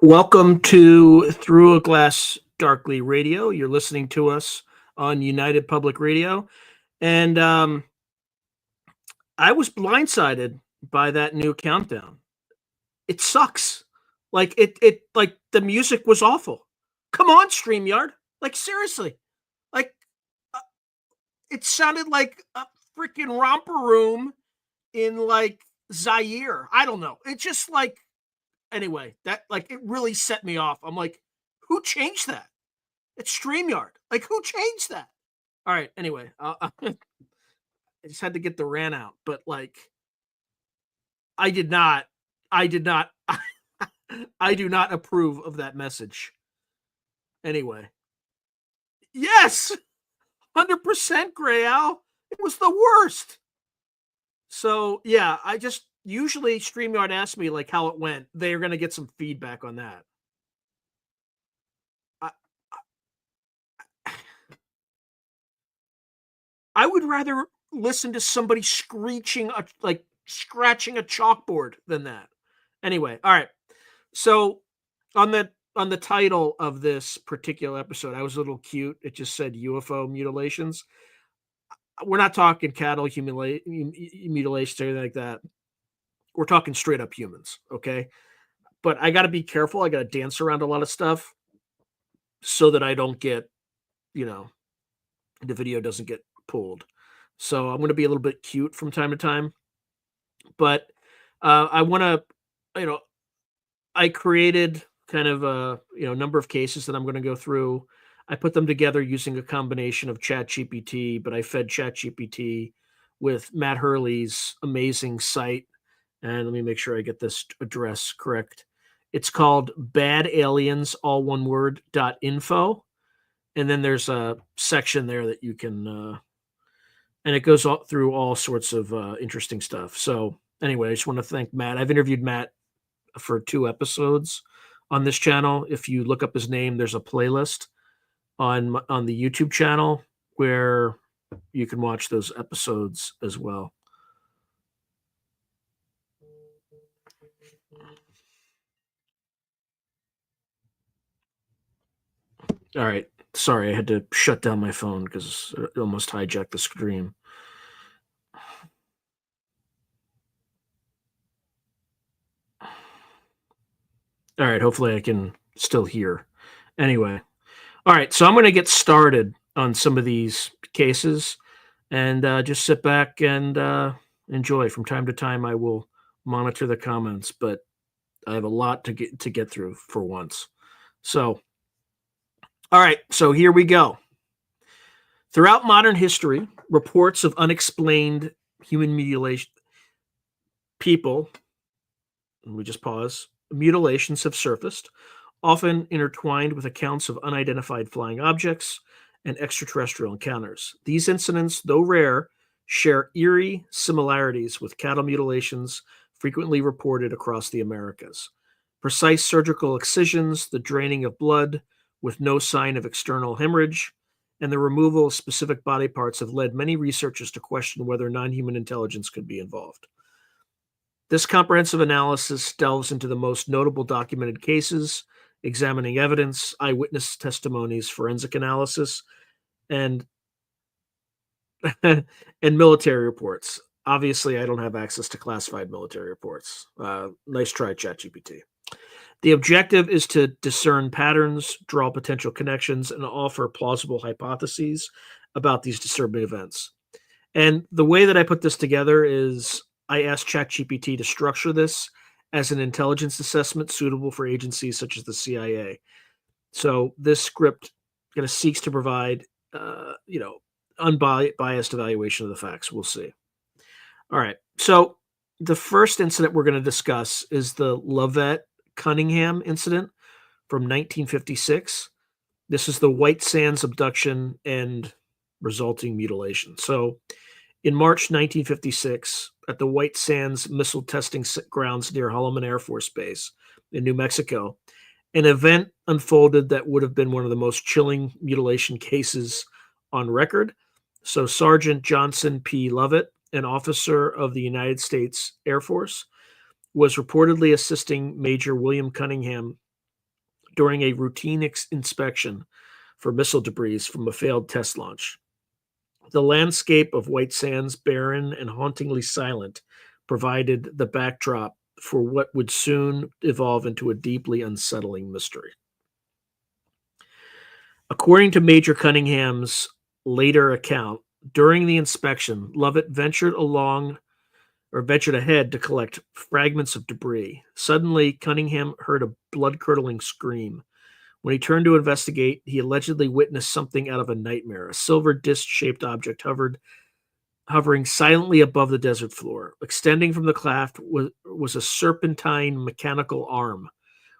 Welcome to Through a Glass Darkly Radio. You're listening to us on United Public Radio. And I was blindsided by that new countdown. It sucks. Like the music was awful. Come on, StreamYard. Like seriously. Like uh, it sounded like a freaking romper room in like Zaire. I don't know. It just like anyway, that like it really set me off. I'm like, who changed that? It's StreamYard. Like, who changed that? All right. Anyway, I just had to get the rant out, but like, I did not, I did not, I do not approve of that message. Anyway, yes, 100% Gray Al. It was the worst. So yeah, I just usually StreamYard asks me like how it went. They are going to get some feedback on that. I, I would rather listen to somebody screeching, like scratching a chalkboard than that. Anyway, all right. So on the title of this particular episode, I was a little cute. It just said UFO mutilations. We're not talking cattle mutilations or anything like that. We're talking straight up humans, okay? But I got to be careful. I got to dance around a lot of stuff so that I don't get, you know, the video doesn't get pulled. So I'm going to be a little bit cute from time to time. But I want to, you know, I created kind of a number of cases that I'm going to go through. I put them together using a combination of ChatGPT, but I fed ChatGPT with Matt Hurley's amazing site. And let me make sure I get this address correct. It's called badaliens, all one word, .info. And then there's a section there that you can, and it goes through all sorts of interesting stuff. So anyway, I just want to thank Matt. I've interviewed Matt for 2 episodes on this channel. If you look up his name, there's a playlist on the YouTube channel where you can watch those episodes as well. All right. Sorry, I had to shut down my phone because it almost hijacked the screen. All right. Hopefully I can still hear. Anyway. All right. So I'm going to get started on some of these cases and just sit back and enjoy. From time to time, I will monitor the comments, but I have a lot to get through for once. So, all right. So here we go. Throughout modern history, reports of unexplained human mutilation, people, let me just pause, mutilations have surfaced, often intertwined with accounts of unidentified flying objects and extraterrestrial encounters. These incidents, though rare, share eerie similarities with cattle mutilations frequently reported across the Americas. Precise surgical excisions, the draining of blood with no sign of external hemorrhage, and the removal of specific body parts have led many researchers to question whether non-human intelligence could be involved. This comprehensive analysis delves into the most notable documented cases, examining evidence, eyewitness testimonies, forensic analysis, and and military reports. Obviously, I don't have access to classified military reports. Nice try, ChatGPT. The objective is to discern patterns, draw potential connections, and offer plausible hypotheses about these disturbing events. And the way that I put this together is I asked ChatGPT to structure this as an intelligence assessment suitable for agencies such as the CIA. So this script kind of seeks to provide, unbiased evaluation of the facts. We'll see. All right. So the first incident we're going to discuss is the Lovett Cunningham incident from 1956. This is the White Sands abduction and resulting mutilation. So in March 1956, at the White Sands missile testing grounds near Holloman Air Force Base in New Mexico, an event unfolded that would have been one of the most chilling mutilation cases on record. So Sergeant Johnson P. Lovett, an officer of the United States Air Force, was reportedly assisting Major William Cunningham during a routine inspection for missile debris from a failed test launch. The landscape of White Sands, barren and hauntingly silent, provided the backdrop for what would soon evolve into a deeply unsettling mystery. According to Major Cunningham's later account, during the inspection, Lovett ventured ahead to collect fragments of debris. Suddenly, Cunningham heard a blood-curdling scream. When he turned to investigate, he allegedly witnessed something out of a nightmare. A silver disc-shaped object hovering silently above the desert floor. Extending from the craft was a serpentine mechanical arm,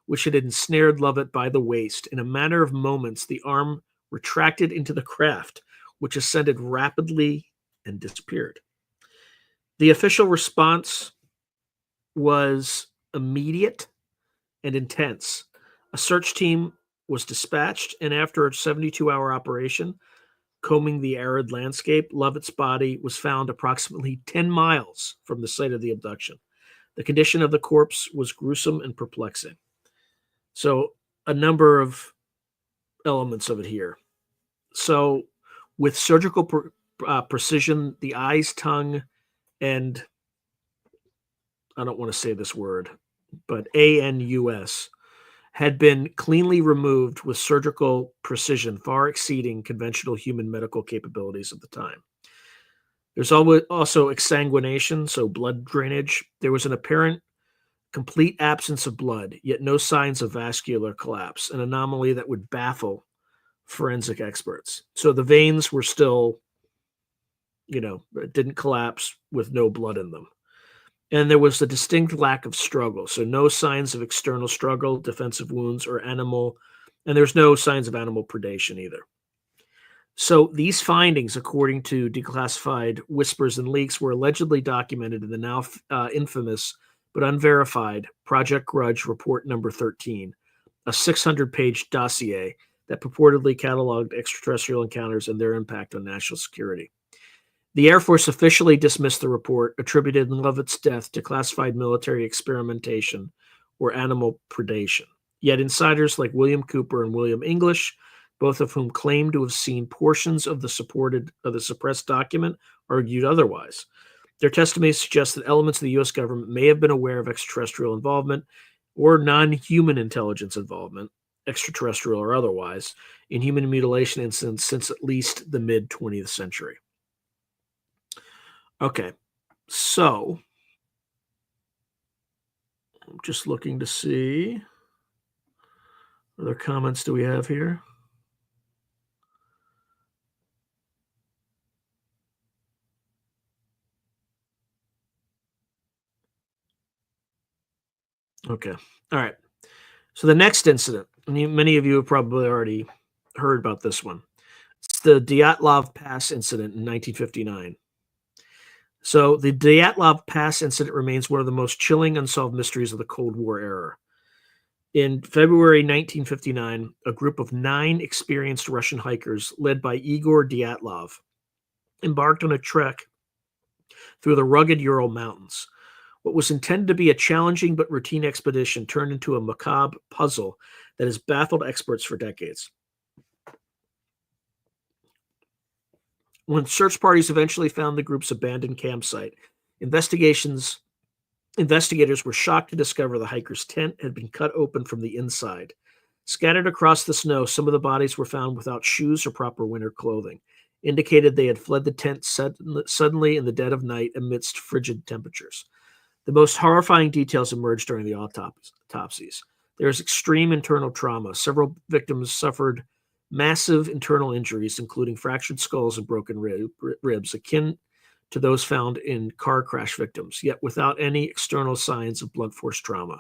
which had ensnared Lovett by the waist. In a matter of moments, the arm retracted into the craft, which ascended rapidly and disappeared. The official response was immediate and intense. A search team was dispatched, and after a 72-hour operation, combing the arid landscape, Lovett's body was found approximately 10 miles from the site of the abduction. The condition of the corpse was gruesome and perplexing. So, a number of elements of it here. So, with surgical precision, the eyes, tongue, and I don't want to say this word, but anus had been cleanly removed with surgical precision, far exceeding conventional human medical capabilities of the time. There's also exsanguination, so blood drainage. There was an apparent complete absence of blood, yet no signs of vascular collapse, an anomaly that would baffle forensic experts. So the veins were still, didn't collapse with no blood in them. And there was a distinct lack of struggle. So no signs of external struggle, defensive wounds, and there's no signs of animal predation either. So these findings, according to declassified whispers and leaks, were allegedly documented in the now infamous but unverified Project Grudge Report Number 13, a 600-page dossier that purportedly cataloged extraterrestrial encounters and their impact on national security. The Air Force officially dismissed the report, attributed Lovett's death to classified military experimentation or animal predation. Yet insiders like William Cooper and William English, both of whom claim to have seen portions of the suppressed document, argued otherwise. Their testimony suggests that elements of the U.S. government may have been aware of extraterrestrial involvement or non-human intelligence involvement, extraterrestrial or otherwise, in human mutilation incidents since at least the mid-20th century. Okay, so I'm just looking to see what other comments do we have here. Okay, all right. So the next incident, many of you have probably already heard about this one. It's the Dyatlov Pass incident in 1959. So the Dyatlov Pass incident remains one of the most chilling unsolved mysteries of the Cold War era. In February 1959, a group of 9 experienced Russian hikers led by Igor Dyatlov embarked on a trek through the rugged Ural Mountains. What was intended to be a challenging but routine expedition turned into a macabre puzzle that has baffled experts for decades. When search parties eventually found the group's abandoned campsite, investigators were shocked to discover the hikers' tent had been cut open from the inside. Scattered across the snow, some of the bodies were found without shoes or proper winter clothing, indicated they had fled the tent suddenly in the dead of night amidst frigid temperatures. The most horrifying details emerged during the autopsies. There is extreme internal trauma. Several victims suffered massive internal injuries, including fractured skulls and broken ribs, akin to those found in car crash victims, yet without any external signs of blunt force trauma.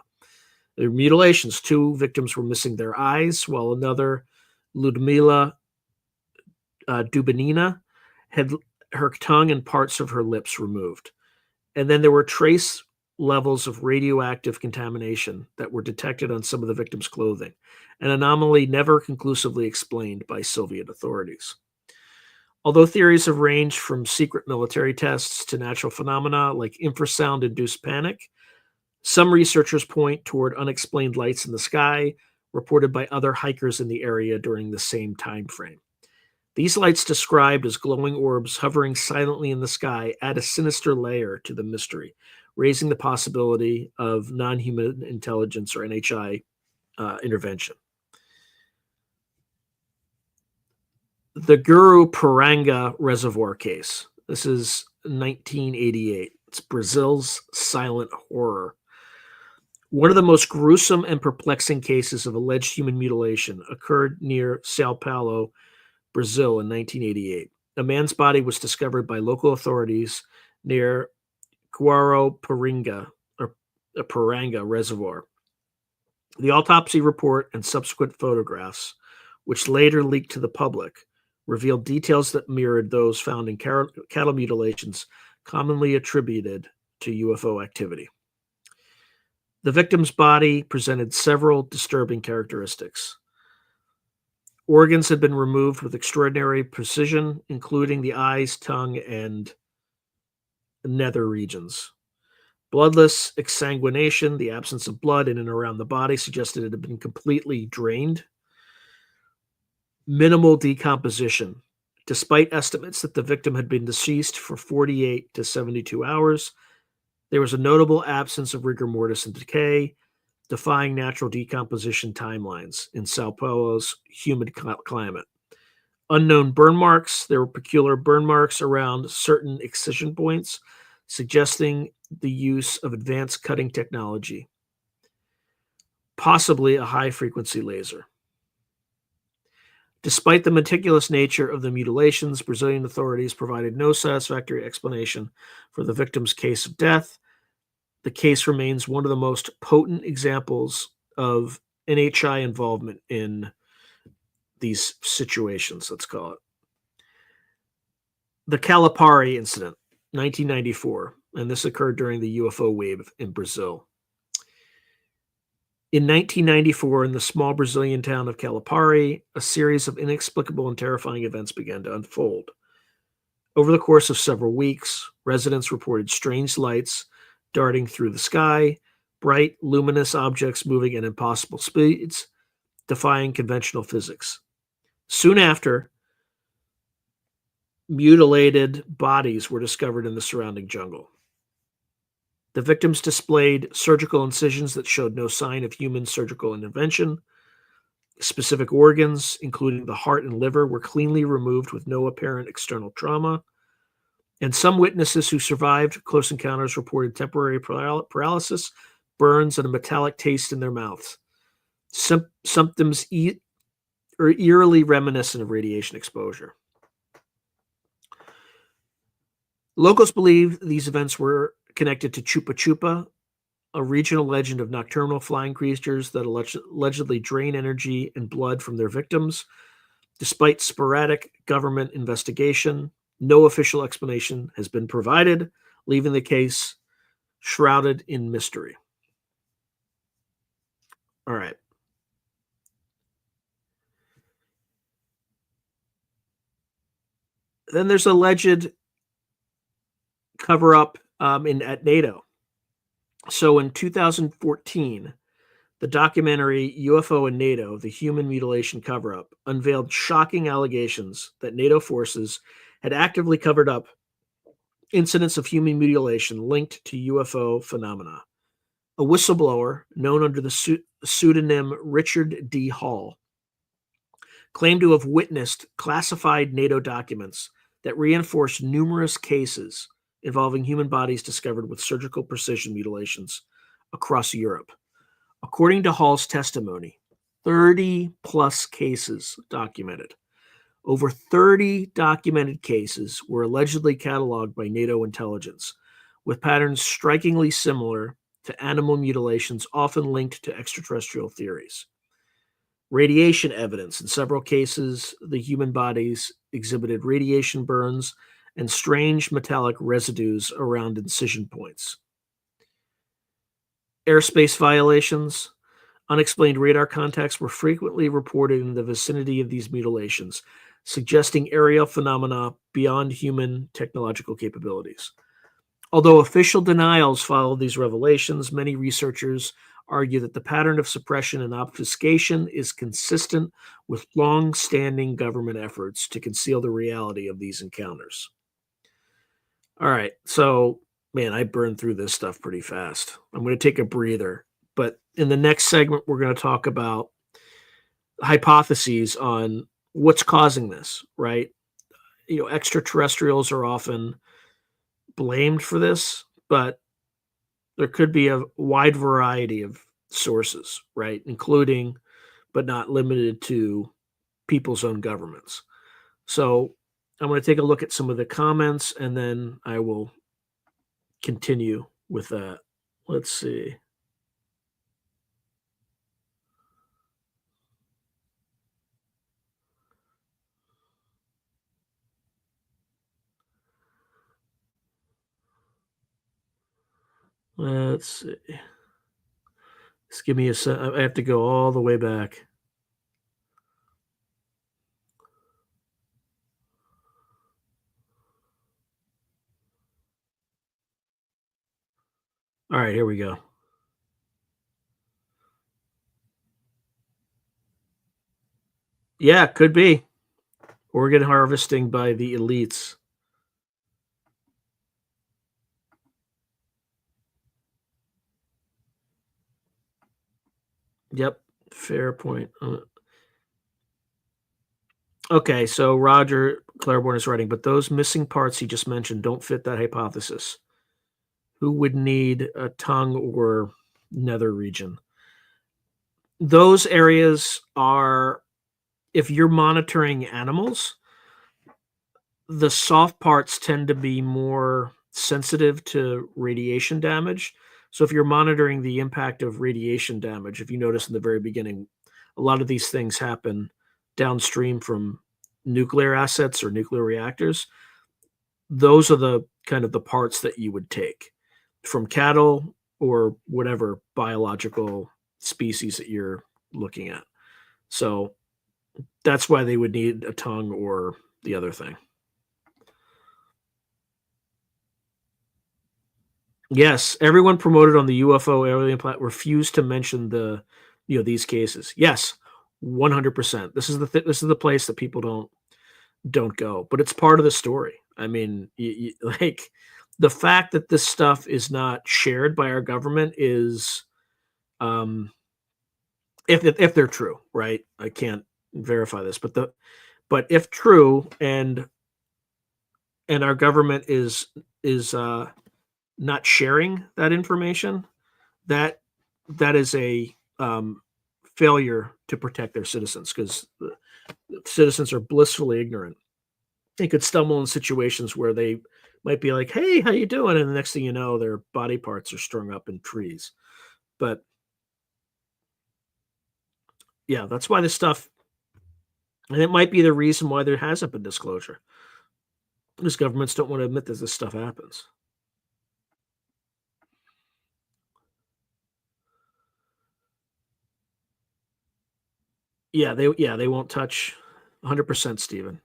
There were mutilations. 2 victims were missing their eyes, while another, Ludmila Dubinina, had her tongue and parts of her lips removed. And then there were trace levels of radioactive contamination that were detected on some of the victims' clothing, an anomaly never conclusively explained by Soviet authorities. Although theories have ranged from secret military tests to natural phenomena like infrasound-induced panic, some researchers point toward unexplained lights in the sky, reported by other hikers in the area during the same time frame. These lights, described as glowing orbs hovering silently in the sky, add a sinister layer to the mystery, raising the possibility of non-human intelligence or NHI intervention. The Guru Paranga Reservoir case. This is 1988. It's Brazil's silent horror. One of the most gruesome and perplexing cases of alleged human mutilation occurred near Sao Paulo, Brazil in 1988. A man's body was discovered by local authorities near Guaraparinga, or Paranga Reservoir. The autopsy report and subsequent photographs, which later leaked to the public, revealed details that mirrored those found in cattle mutilations commonly attributed to UFO activity. The victim's body presented several disturbing characteristics. Organs had been removed with extraordinary precision, including the eyes, tongue, and nether regions. Bloodless exsanguination, the absence of blood in and around the body, suggested it had been completely drained. Minimal decomposition. Despite estimates that the victim had been deceased for 48 to 72 hours, there was a notable absence of rigor mortis and decay, defying natural decomposition timelines in Sao Paulo's humid climate. Unknown burn marks. There were peculiar burn marks around certain excision points, suggesting the use of advanced cutting technology, possibly a high-frequency laser. Despite the meticulous nature of the mutilations, Brazilian authorities provided no satisfactory explanation for the victim's case of death. The case remains one of the most potent examples of NHI involvement in these situations, let's call it. The Calipari incident, 1994, and this occurred during the UFO wave in Brazil. In 1994, in the small Brazilian town of Calipari, a series of inexplicable and terrifying events began to unfold. Over the course of several weeks, residents reported strange lights darting through the sky, bright, luminous objects moving at impossible speeds, defying conventional physics. Soon after, mutilated bodies were discovered in the surrounding jungle. The victims displayed surgical incisions that showed no sign of human surgical intervention. Specific organs, including the heart and liver, were cleanly removed with no apparent external trauma. And some witnesses who survived close encounters reported temporary paralysis, burns, and a metallic taste in their mouths. Symptoms eerily reminiscent of radiation exposure. Locals believe these events were connected to Chupa Chupa, a regional legend of nocturnal flying creatures that allegedly drain energy and blood from their victims. Despite sporadic government investigation, no official explanation has been provided, leaving the case shrouded in mystery. All right. Then there's alleged cover-up at NATO. So in 2014, the documentary UFO and NATO, the Human Mutilation Cover-Up, unveiled shocking allegations that NATO forces had actively covered up incidents of human mutilation linked to UFO phenomena. A whistleblower, known under the pseudonym Richard D. Hall, claimed to have witnessed classified NATO documents that reinforced numerous cases involving human bodies discovered with surgical precision mutilations across Europe. According to Hall's testimony, 30-plus cases documented. Over 30 documented cases were allegedly cataloged by NATO intelligence, with patterns strikingly similar to animal mutilations often linked to extraterrestrial theories. Radiation evidence. In several cases, the human bodies exhibited radiation burns and strange metallic residues around incision points. Airspace violations. Unexplained radar contacts were frequently reported in the vicinity of these mutilations, suggesting aerial phenomena beyond human technological capabilities. Although official denials followed these revelations, many researchers argue that the pattern of suppression and obfuscation is consistent with long-standing government efforts to conceal the reality of these encounters. All right, so man, I burned through this stuff pretty fast. I'm going to take a breather, but in the next segment, we're going to talk about hypotheses on what's causing this, right? Extraterrestrials are often blamed for this, but there could be a wide variety of sources, right? Including, but not limited to, people's own governments. So I'm going to take a look at some of the comments and then I will continue with that. Let's see. Let's see. Just give me a sec. I have to go all the way back. All right, here we go. Yeah, could be. Organ harvesting by the elites. Yep, fair point. Okay, so Roger Claiborne is writing, but those missing parts he just mentioned don't fit that hypothesis. Who would need a tongue or nether region? Those areas are, if you're monitoring animals, the soft parts tend to be more sensitive to radiation damage. So if you're monitoring the impact of radiation damage, if you notice in the very beginning, a lot of these things happen downstream from nuclear assets or nuclear reactors. Those are the kind of the parts that you would take from cattle or whatever biological species that you're looking at. So that's why they would need a tongue or the other thing. Yes, everyone promoted on the UFO alien planet refused to mention these cases. Yes, 100%. This is the place that people don't go, but it's part of the story. I mean, like the fact that this stuff is not shared by our government is, um, if they're true, right? I can't verify this, but if true, and our government is not sharing that information, that that is a failure to protect their citizens because citizens are blissfully ignorant. They could stumble in situations where they might be like, "Hey, how you doing?" And the next thing you know, their body parts are strung up in trees. But yeah, that's why this stuff, and it might be the reason why there hasn't been disclosure, because governments don't want to admit that this stuff happens. Yeah, they won't touch 100%, Stephen.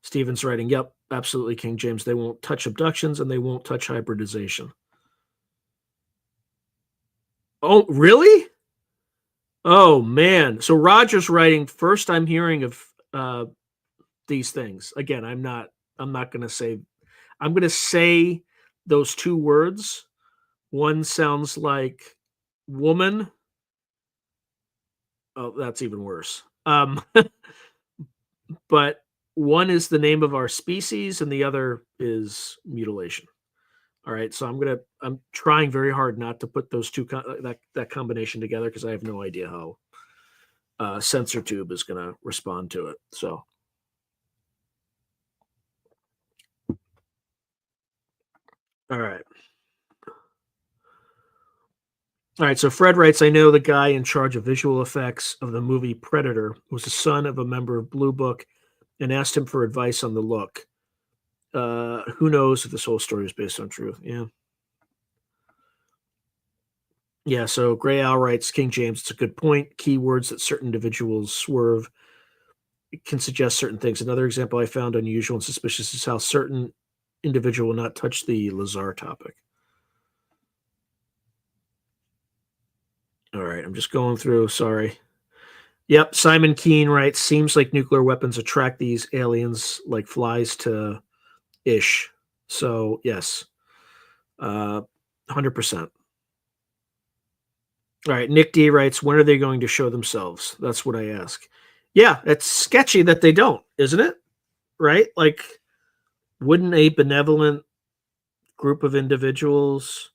Stephen's writing, yep, absolutely, King James. They won't touch abductions and they won't touch hybridization. Oh, really? Oh man. So Roger's writing, first I'm hearing of these things. Again, I'm not gonna say I'm gonna say those two words. One sounds like woman. Oh, that's even worse. But one is the name of our species and the other is mutilation. All right, so I'm trying very hard not to put those that combination together because I have no idea how sensor tube is going to respond to it. So, all right. All right, so Fred writes, I know the guy in charge of visual effects of the movie Predator was the son of a member of Blue Book and asked him for advice on the look. Who knows if this whole story is based on truth? Yeah. Yeah, so Gray Owl writes, King James, it's a good point. Keywords that certain individuals swerve can suggest certain things. Another example I found unusual and suspicious is how certain individual will not touch the Lazar topic. All right, I'm just going through. Sorry. Yep, Simon Keene writes, seems like nuclear weapons attract these aliens like flies to ish. So, yes, 100%. All right, Nick D writes, when are they going to show themselves? That's what I ask. Yeah, it's sketchy that they don't, isn't it? Right? Like, wouldn't a benevolent group of individuals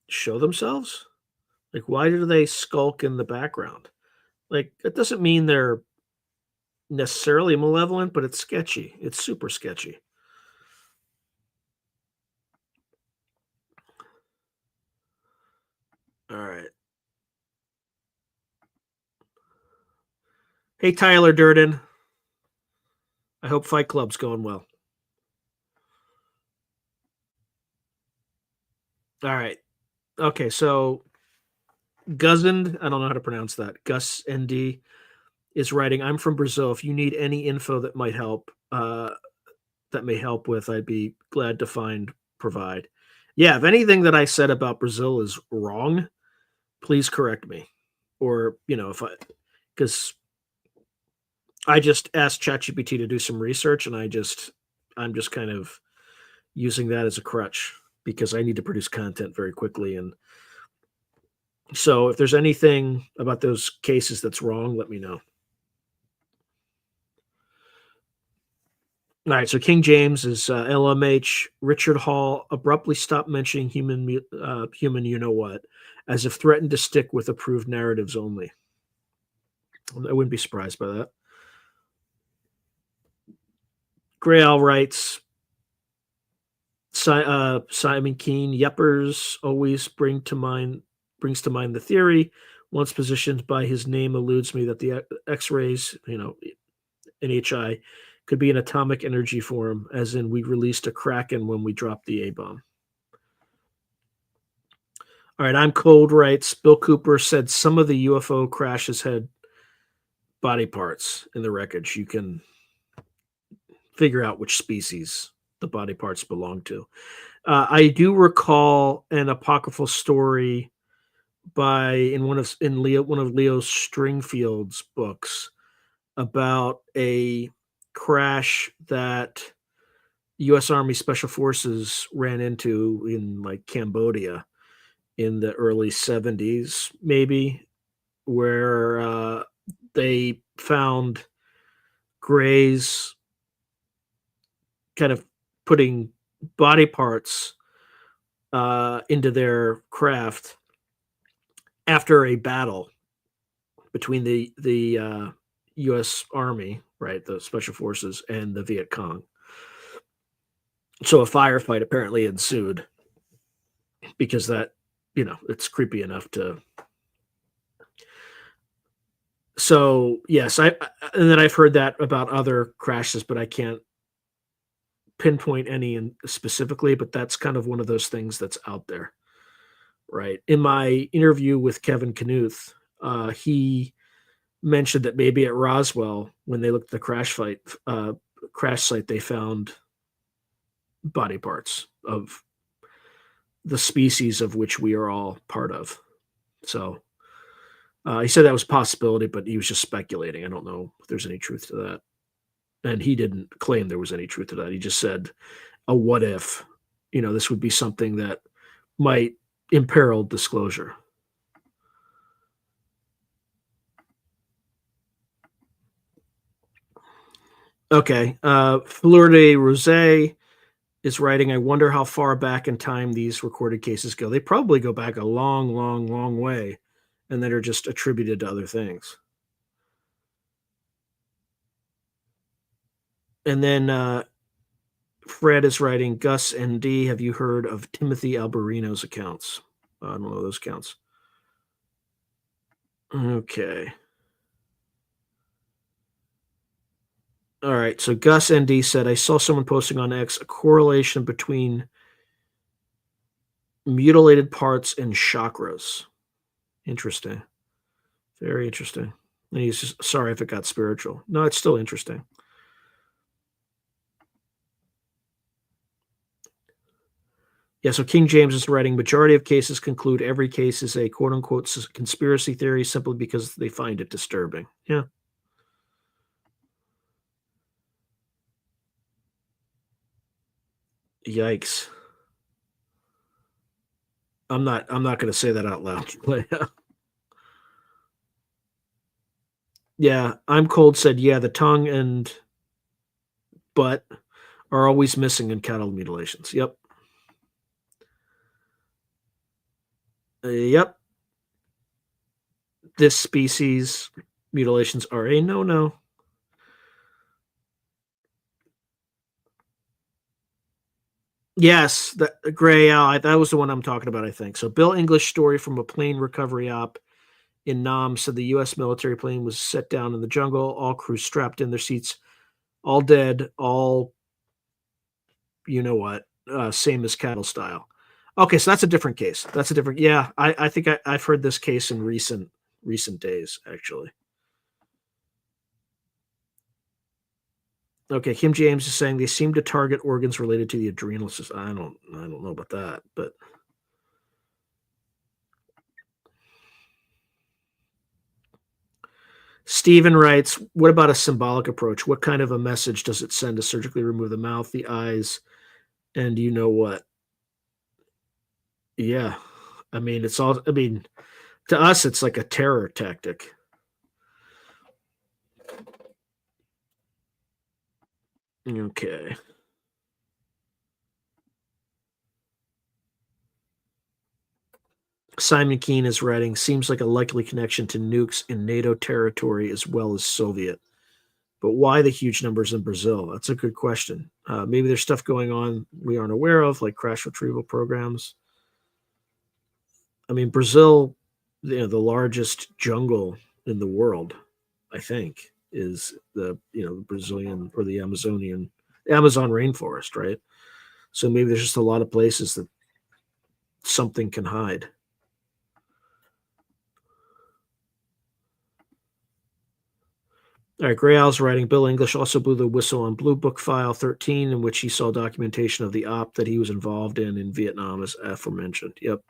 show themselves? Like, why do they skulk in the background? Like, that doesn't mean they're necessarily malevolent, but it's sketchy. It's super sketchy. All right. Hey, Tyler Durden. I hope Fight Club's going well. All right. Okay, so Guzend, I don't know how to pronounce that. Gus ND is writing, I'm from Brazil. If you need any info that might help, that may help with, I'd be glad to provide. Yeah, if anything that I said about Brazil is wrong, please correct me. Or, because I just asked ChatGPT to do some research and I'm just kind of using that as a crutch because I need to produce content very quickly. And so if there's anything about those cases that's wrong, let me know. All right, so King James is LMH. Richard Hall abruptly stopped mentioning human, you know what, as if threatened to stick with approved narratives only. I wouldn't be surprised by that. Grail writes, Simon Keene, Yeppers always brings to mind the theory. Once positioned by his name, eludes me that the X-rays, NHI, could be an atomic energy form, as in we released a kraken when we dropped the A bomb. All right, I'm Cold writes, Bill Cooper said some of the UFO crashes had body parts in the wreckage. You can figure out which species the body parts belong to. I do recall an apocryphal story in one of Leo Stringfield's books about a crash that U.S. Army Special Forces ran into in like Cambodia in the early 70s, maybe, where they found Greys kind of putting body parts into their craft after a battle between the U.S. Army, right, the Special Forces, and the Viet Cong. So a firefight apparently ensued because that, it's creepy enough to. So yes, and then I've heard that about other crashes, but I can't pinpoint any specifically. But that's kind of one of those things that's out there, right? In my interview with Kevin Knuth, he mentioned that maybe at Roswell, when they looked at the crash site, they found body parts of the species of which we are all part of. So he said that was a possibility, but he was just speculating. I don't know if there's any truth to that. And he didn't claim there was any truth to that. He just said, a what if, this would be something that might imperil disclosure. Okay. Fleur de Rosé is writing, I wonder how far back in time these recorded cases go. They probably go back a long, long, long way, and then are just attributed to other things. And then Fred is writing, Gus ND, have you heard of Timothy Alberino's accounts? I don't know those accounts. Okay. All right. So Gus ND said, I saw someone posting on X a correlation between mutilated parts and chakras. Interesting. Very interesting. And he's just sorry if it got spiritual. No, it's still interesting. Yeah, so King James is writing, majority of cases conclude every case is a quote-unquote conspiracy theory simply because they find it disturbing. Yeah. Yikes. I'm not gonna say that out loud. But yeah, I'm cold said, yeah, the tongue and butt are always missing in cattle mutilations. Yep. Yep. This species mutilations are a no-no. Yes, the gray owl. That was the one I'm talking about, I think. So Bill English story from a plane recovery op in Nam said the U.S. military plane was set down in the jungle, all crew strapped in their seats, all dead, all you know what, same as cattle style. Okay, so that's a different case. That's a different. Yeah, I think I've heard this case in recent days, actually. Okay, Kim James is saying they seem to target organs related to the adrenal system. I don't know about that, but Stephen writes, what about a symbolic approach? What kind of a message does it send to surgically remove the mouth, the eyes, and you know what? Yeah. I mean, it's all, I mean, to us, it's like a terror tactic. Okay. Simon Keene is writing, seems like a likely connection to nukes in NATO territory as well as Soviet. But why the huge numbers in Brazil? That's a good question. Maybe there's stuff going on we aren't aware of, like crash retrieval programs. I mean, Brazil, the largest jungle in the world, I think, is the Brazilian or the Amazon rainforest, right? So maybe there's just a lot of places that something can hide. All right, Gray Owl's writing. Bill English also blew the whistle on Blue Book File 13, in which he saw documentation of the op that he was involved in Vietnam, as aforementioned. Yep.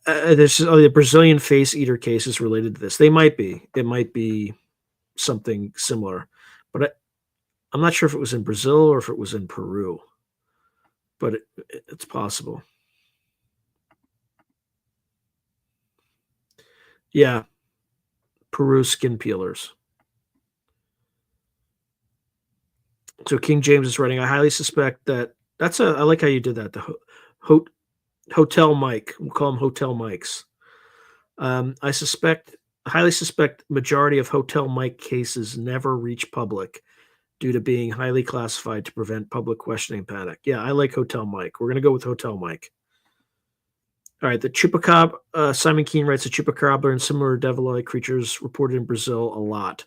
There's the Brazilian face eater cases related to this. They might be. It might be something similar, but I'm not sure if it was in Brazil or if it was in Peru. But it's possible. Yeah, Peru skin peelers. So King James is writing. I highly suspect that that's a. I like how you did that. The Hotel Mike. We'll call them Hotel Mikes. I highly suspect, majority of Hotel Mike cases never reach public due to being highly classified to prevent public questioning panic. Yeah, I like Hotel Mike. We're going to go with Hotel Mike. All right, the chupacabra. Simon Keene writes the chupacabra and similar devil-like creatures reported in Brazil a lot.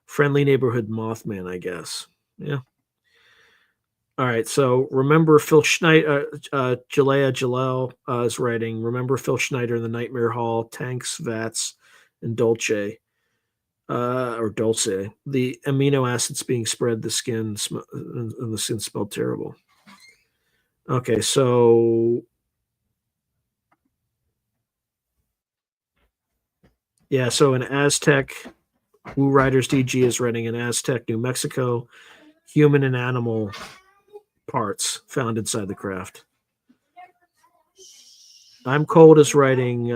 Friendly neighborhood Mothman, I guess. Yeah. All right, so remember Phil Schneider, Jalea Jalel is writing, remember Phil Schneider in the Nightmare Hall, Tanks, Vats, and Dolce, or Dulce. The amino acids being spread the skin, and the skin smelled terrible. Okay, so yeah, so in Aztec, Woo Riders DG is writing in Aztec, New Mexico, human and animal parts found inside the craft. I'm Cold is writing,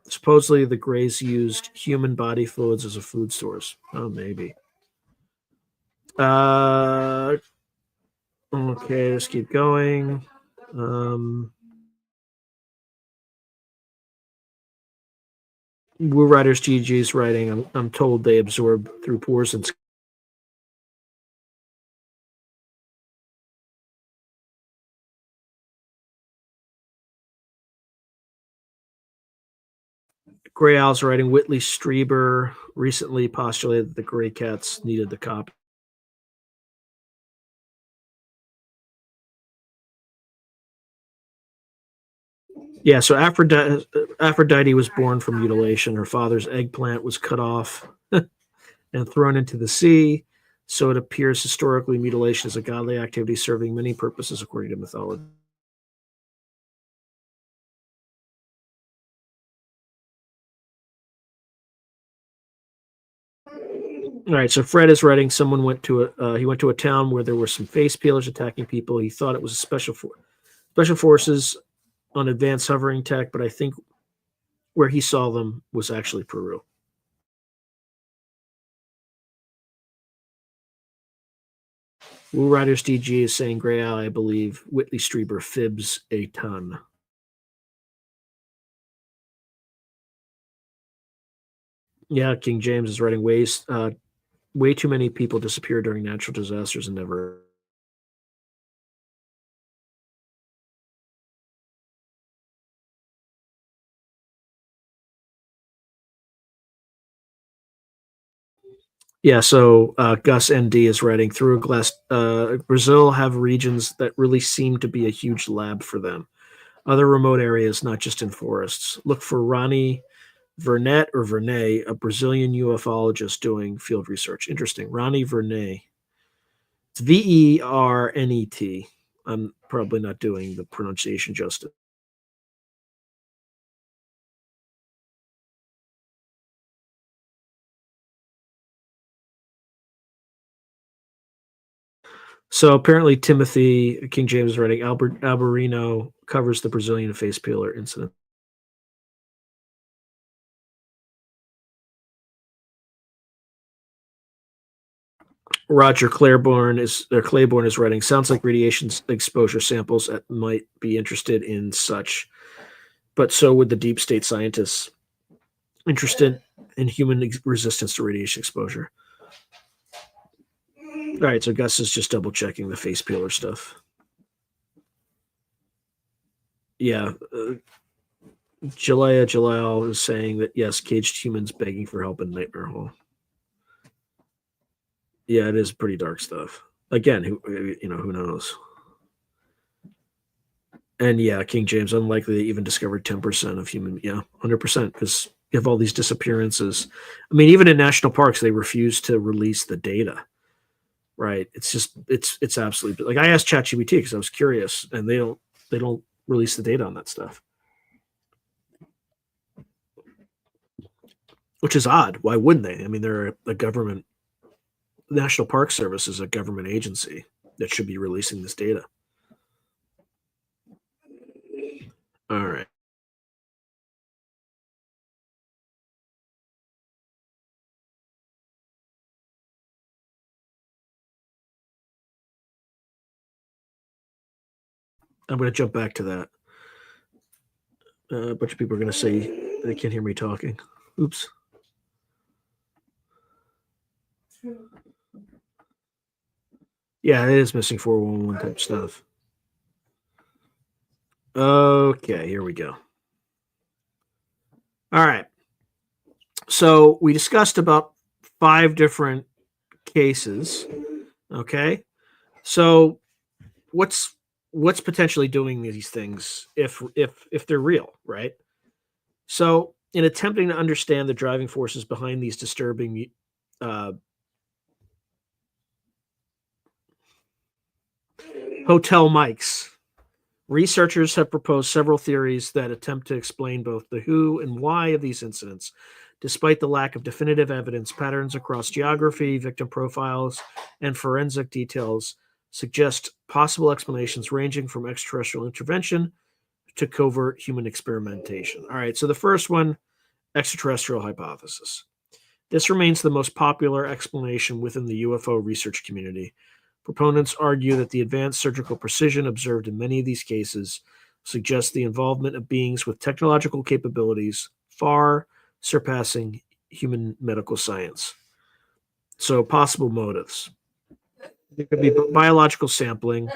supposedly the Greys used human body fluids as a food source. Oh, maybe. Okay, let's keep going. Woo Riders GG's writing, I'm told they absorb through pores and. Gray Owl's writing, Whitley Strieber recently postulated that the Gray Cats needed the copy. Yeah, so Aphrodite was born from mutilation. Her father's eggplant was cut off and thrown into the sea. So it appears historically mutilation is a godly activity serving many purposes according to mythology. All right, so Fred is writing. Someone went to he went to a town where there were some face peelers attacking people. He thought it was a special forces on advanced hovering tech, but I think where he saw them was actually Peru. Woo Riders DG is saying Gray Ally, I believe. Whitley Strieber fibs a ton. Yeah, King James is writing way too many people disappear during natural disasters and never. Yeah, so Gus ND is writing through a glass. Brazil have regions that really seem to be a huge lab for them. Other remote areas, not just in forests. Look for Ronnie Vernet or Vernet, a Brazilian ufologist doing field research. Interesting. Ronnie Vernet. It's Vernet. I'm probably not doing the pronunciation justice. So apparently, Timothy King James is writing. Albert Alberino covers the Brazilian face peeler incident. Roger Claiborne is writing. Sounds like radiation exposure samples might be interested in such, but so would the deep state scientists interested in human resistance to radiation exposure. All right, so Gus is just double checking the face peeler stuff. Yeah, Jalal is saying that yes, caged humans begging for help in Nightmare Hall. Yeah, it is pretty dark stuff. Again, who knows? And yeah, King James unlikely they even discovered 10% of human. Yeah, 100% because you have all these disappearances. I mean, even in national parks, they refuse to release the data. Right? It's just it's absolutely like I asked ChatGPT because I was curious, and they don't release the data on that stuff, which is odd. Why wouldn't they? I mean, they're a government. National Park Service is a government agency that should be releasing this data. All right. I'm going to jump back to that. A bunch of people are going to say they can't hear me talking. Oops. Yeah, it is missing 411 type stuff. Okay, here we go. All right. So we discussed about 5 different cases. Okay. So what's potentially doing these things if they're real, right? So in attempting to understand the driving forces behind these disturbing uh, hotel mics, researchers have proposed several theories that attempt to explain both the who and why of these incidents. Despite the lack of definitive evidence, patterns across geography, victim profiles, and forensic details suggest possible explanations ranging from extraterrestrial intervention to covert human experimentation. All right, so the first one, extraterrestrial hypothesis. This remains the most popular explanation within the UFO research community. Proponents argue that the advanced surgical precision observed in many of these cases suggests the involvement of beings with technological capabilities far surpassing human medical science. So, possible motives. There could be biological sampling,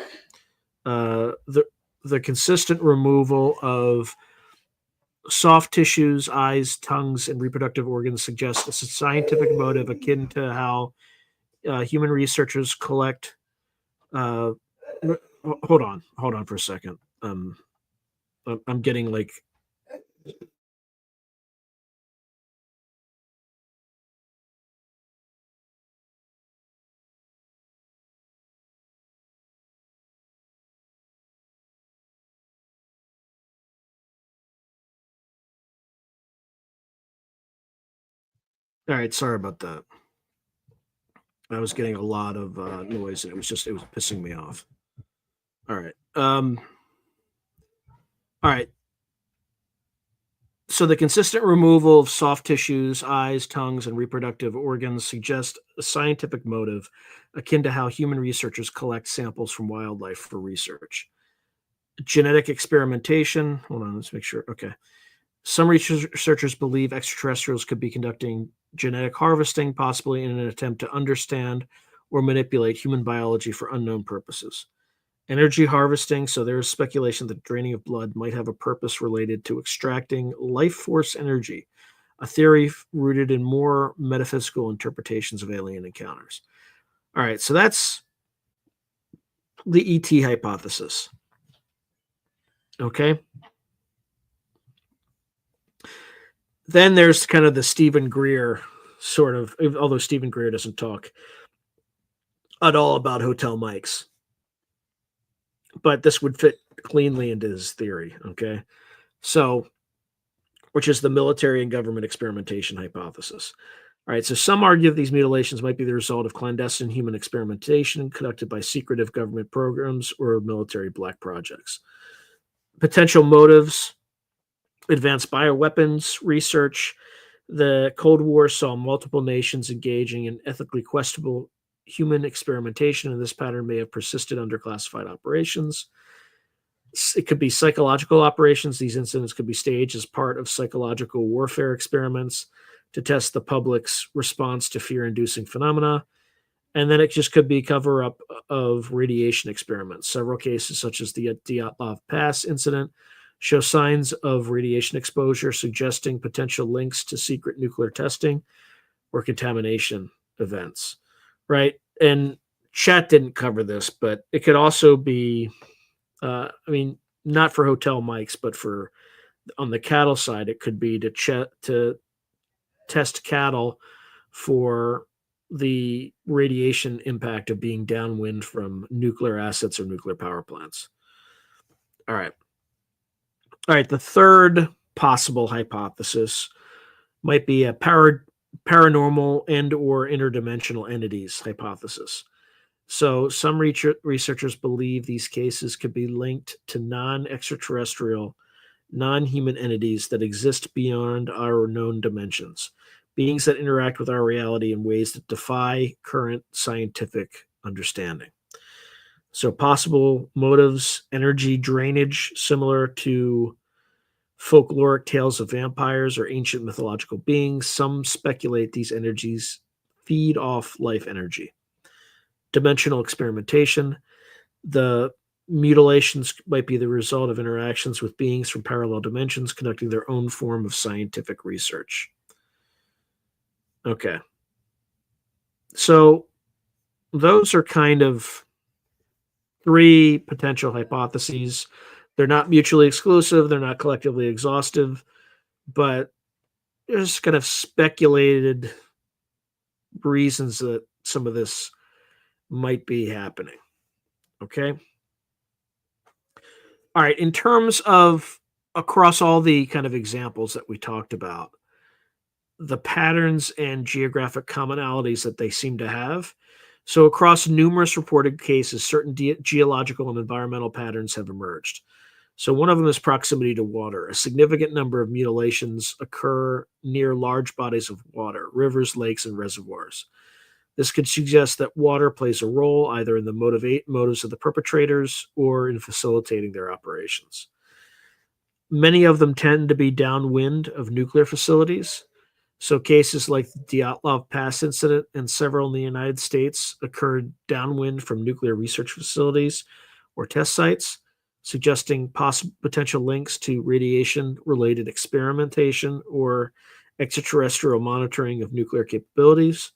the consistent removal of soft tissues, eyes, tongues, and reproductive organs suggests a scientific motive akin to how human researchers collect. Uh, hold on for a second. I'm getting like All right, sorry about that. I was getting a lot of noise, and it was pissing me off. All right. All right. So the consistent removal of soft tissues, eyes, tongues, and reproductive organs suggests a scientific motive akin to how human researchers collect samples from wildlife for research. Genetic experimentation. Hold on, let's make sure. Okay. Some researchers believe extraterrestrials could be conducting genetic harvesting, possibly in an attempt to understand or manipulate human biology for unknown purposes. Energy harvesting. So there is speculation that draining of blood might have a purpose related to extracting life force energy, a theory rooted in more metaphysical interpretations of alien encounters. All right, so that's the ET hypothesis. Okay. Then there's kind of the Stephen Greer sort of, although Stephen Greer doesn't talk at all about hotel mics, but this would fit cleanly into his theory. Okay. So, which is the military and government experimentation hypothesis. All right. So, some argue that these mutilations might be the result of clandestine human experimentation conducted by secretive government programs or military black projects. Potential motives: advanced bioweapons research. The Cold War saw multiple nations engaging in ethically questionable human experimentation, and this pattern may have persisted under classified operations. It could be psychological operations. These incidents could be staged as part of psychological warfare experiments to test the public's response to fear inducing phenomena. And then it just could be cover up of radiation experiments. Several cases, such as the Dyatlov Pass incident, show signs of radiation exposure, suggesting potential links to secret nuclear testing or contamination events. Right. And chat didn't cover this, but it could also be, I mean, not for hotel mics, but for on the cattle side, it could be to test cattle for the radiation impact of being downwind from nuclear assets or nuclear power plants. All right. All right. The third possible hypothesis might be a paranormal and or interdimensional entities hypothesis. So some researchers believe these cases could be linked to non-extraterrestrial, non-human entities that exist beyond our known dimensions, beings that interact with our reality in ways that defy current scientific understanding. So possible motives: energy drainage, similar to folkloric tales of vampires or ancient mythological beings. Some speculate these energies feed off life energy. Dimensional experimentation. The mutilations might be the result of interactions with beings from parallel dimensions conducting their own form of scientific research. Okay. So those are kind of three potential hypotheses. They're not mutually exclusive, they're not collectively exhaustive, but there's kind of speculated reasons that some of this might be happening. Okay. All right. In terms of across all the kind of examples that we talked about, the patterns and geographic commonalities that they seem to have. So, across numerous reported cases, certain geological and environmental patterns have emerged. So, one of them is proximity to water. A significant number of mutilations occur near large bodies of water, rivers, lakes, and reservoirs. This could suggest that water plays a role either in the motives of the perpetrators or in facilitating their operations. Many of them tend to be downwind of nuclear facilities. So cases like the Dyatlov Pass incident and several in the United States occurred downwind from nuclear research facilities or test sites, suggesting potential links to radiation-related experimentation or extraterrestrial monitoring of nuclear capabilities.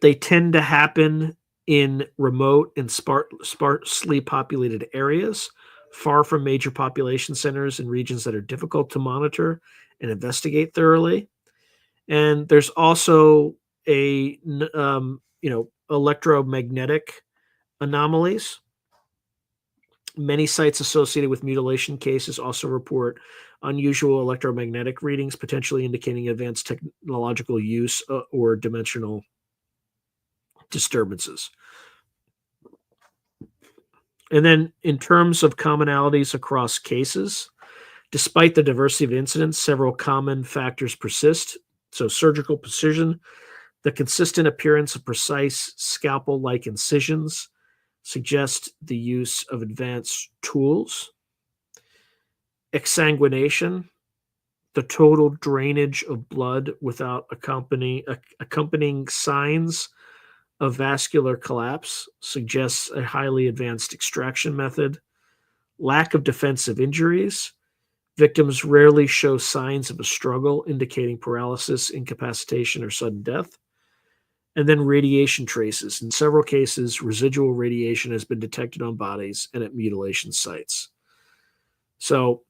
They tend to happen in remote and sparsely populated areas, far from major population centers in regions that are difficult to monitor and investigate thoroughly. And there's also electromagnetic anomalies. Many sites associated with mutilation cases also report unusual electromagnetic readings, potentially indicating advanced technological use or dimensional disturbances. And then, in terms of commonalities across cases, despite the diversity of incidents, several common factors persist. So, surgical precision, the consistent appearance of precise scalpel like incisions suggest the use of advanced tools. Exsanguination, the total drainage of blood without accompanying signs of vascular collapse, suggests a highly advanced extraction method. Lack of defensive injuries. Victims rarely show signs of a struggle, indicating paralysis, incapacitation, or sudden death. And then radiation traces. In several cases, residual radiation has been detected on bodies and at mutilation sites. So,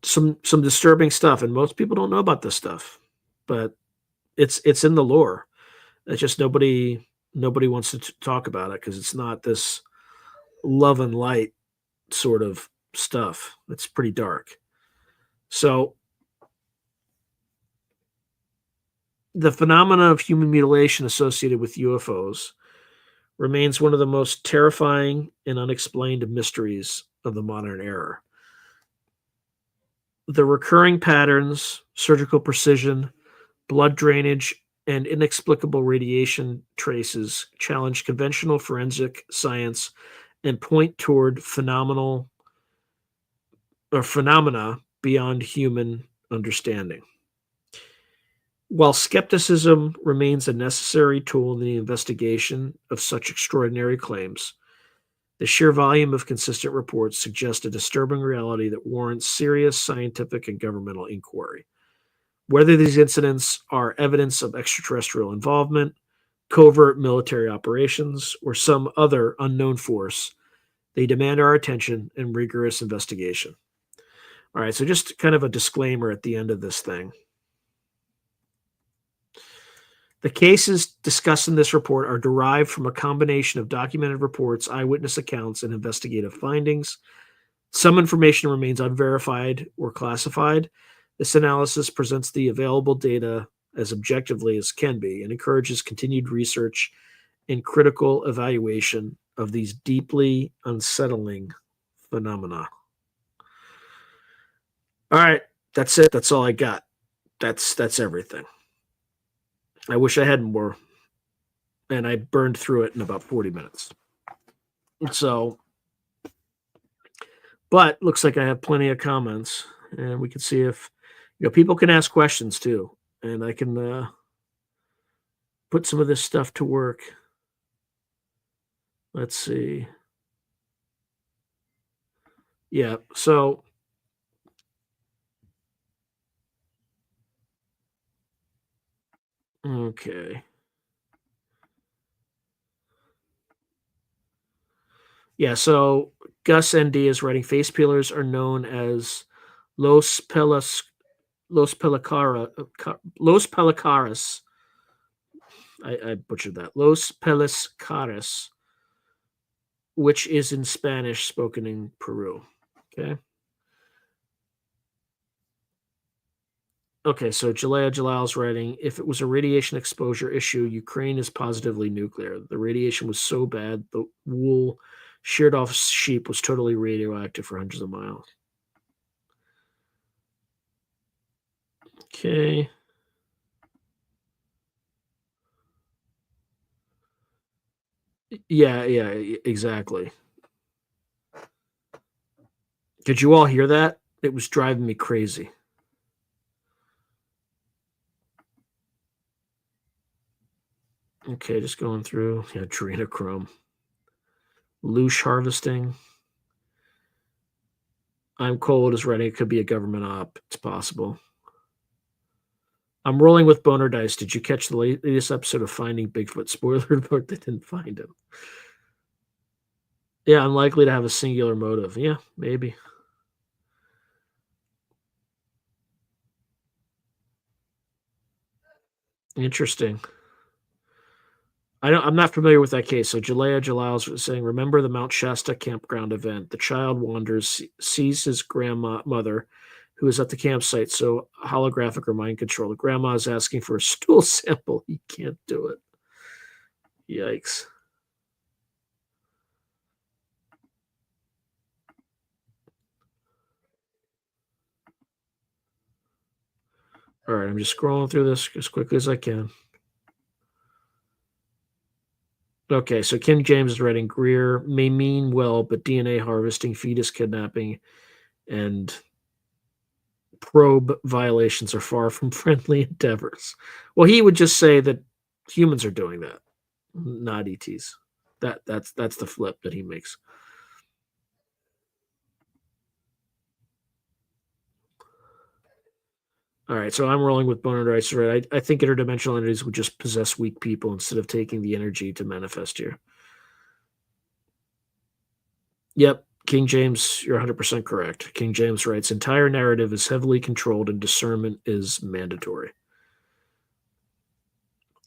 some disturbing stuff, and most people don't know about this stuff, but it's in the lore. It's just nobody wants to talk about it because it's not this love and light sort of stuff. It's pretty dark. So the phenomena of human mutilation associated with UFOs remains one of the most terrifying and unexplained mysteries of the modern era. The recurring patterns, surgical precision, blood drainage, and inexplicable radiation traces challenge conventional forensic science and point toward phenomena beyond human understanding. While skepticism remains a necessary tool in the investigation of such extraordinary claims, the sheer volume of consistent reports suggests a disturbing reality that warrants serious scientific and governmental inquiry. Whether these incidents are evidence of extraterrestrial involvement, covert military operations, or some other unknown force, they demand our attention and rigorous investigation. All right, so just kind of a disclaimer at the end of this thing. The cases discussed in this report are derived from a combination of documented reports, eyewitness accounts, and investigative findings. Some information remains unverified or classified. This analysis presents the available data as objectively as can be and encourages continued research and critical evaluation of these deeply unsettling phenomena. All right, that's it. That's all I got. That's everything. I wish I had more, and I burned through it in about 40 minutes. So, but looks like I have plenty of comments, and we can see if people can ask questions too, and I can put some of this stuff to work. Let's see. Yeah, so okay. Yeah, so Gus ND is writing face peelers are known as Los Pelas Los Pelicaras. I butchered that. Los Peliscaras, which is in Spanish spoken in Peru. Okay. Okay, so Jalea Jalal's writing, if it was a radiation exposure issue, Ukraine is positively nuclear. The radiation was so bad, the wool sheared off sheep was totally radioactive for hundreds of miles. Okay. Yeah, exactly. Did you all hear that? It was driving me crazy. Okay, just going through. Yeah, adrenochrome. Loosh harvesting. I'm cold is writing. It could be a government op. It's possible. I'm rolling with boner dice. Did you catch the latest episode of Finding Bigfoot? Spoiler alert, they didn't find him. Yeah, unlikely to have a singular motive. Yeah, maybe. Interesting. I'm not familiar with that case. So Jalea Jalal is saying, remember the Mount Shasta campground event. The child wanders, sees his grandmother, who is at the campsite. So holographic or mind control. The grandma is asking for a stool sample. He can't do it. Yikes. All right, I'm just scrolling through this as quickly as I can. Okay, so King James is writing Greer may mean well, but DNA harvesting, fetus kidnapping, and probe violations are far from friendly endeavors. Well, he would just say that humans are doing that, not ETs. That's the flip that he makes. All right, so I'm rolling with Boner Dice. Right, I think interdimensional entities would just possess weak people instead of taking the energy to manifest here. Yep, King James, you're 100% correct. King James writes, entire narrative is heavily controlled and discernment is mandatory.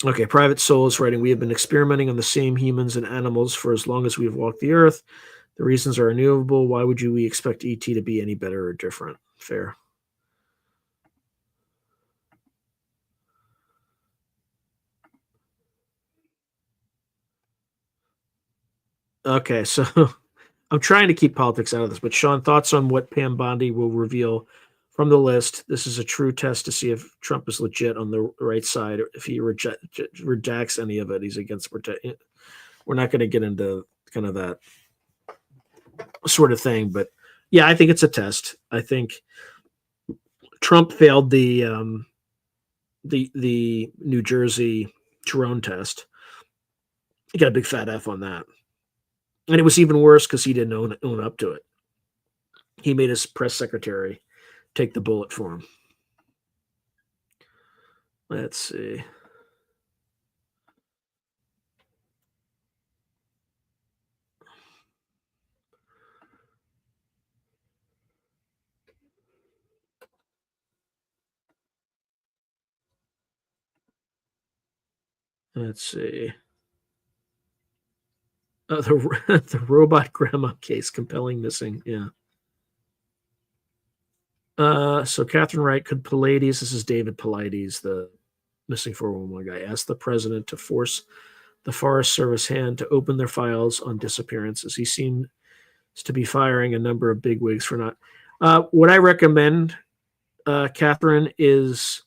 Okay, Private Soul is writing, we have been experimenting on the same humans and animals for as long as we have walked the earth. The reasons are innumerable. Why would we expect ET to be any better or different? Fair. Okay, so I'm trying to keep politics out of this, but Sean, thoughts on what Pam Bondi will reveal from the list? This is a true test to see if Trump is legit on the right side. Or if he redacts any of it, he's against protect. We're not going to get into kind of that sort of thing, but yeah, I think it's a test. I think Trump failed the New Jersey drone test. He got a big fat F on that, and it was even worse because he didn't own up to it. He made his press secretary take the bullet for him. Let's see. Let's see. The the robot grandma case, compelling missing. Yeah. So Catherine Wright could Pallades. This is David Pallades, the missing 411 guy. Asked the president to force the Forest Service hand to open their files on disappearances. He seems to be firing a number of bigwigs for not. What I recommend, Catherine, is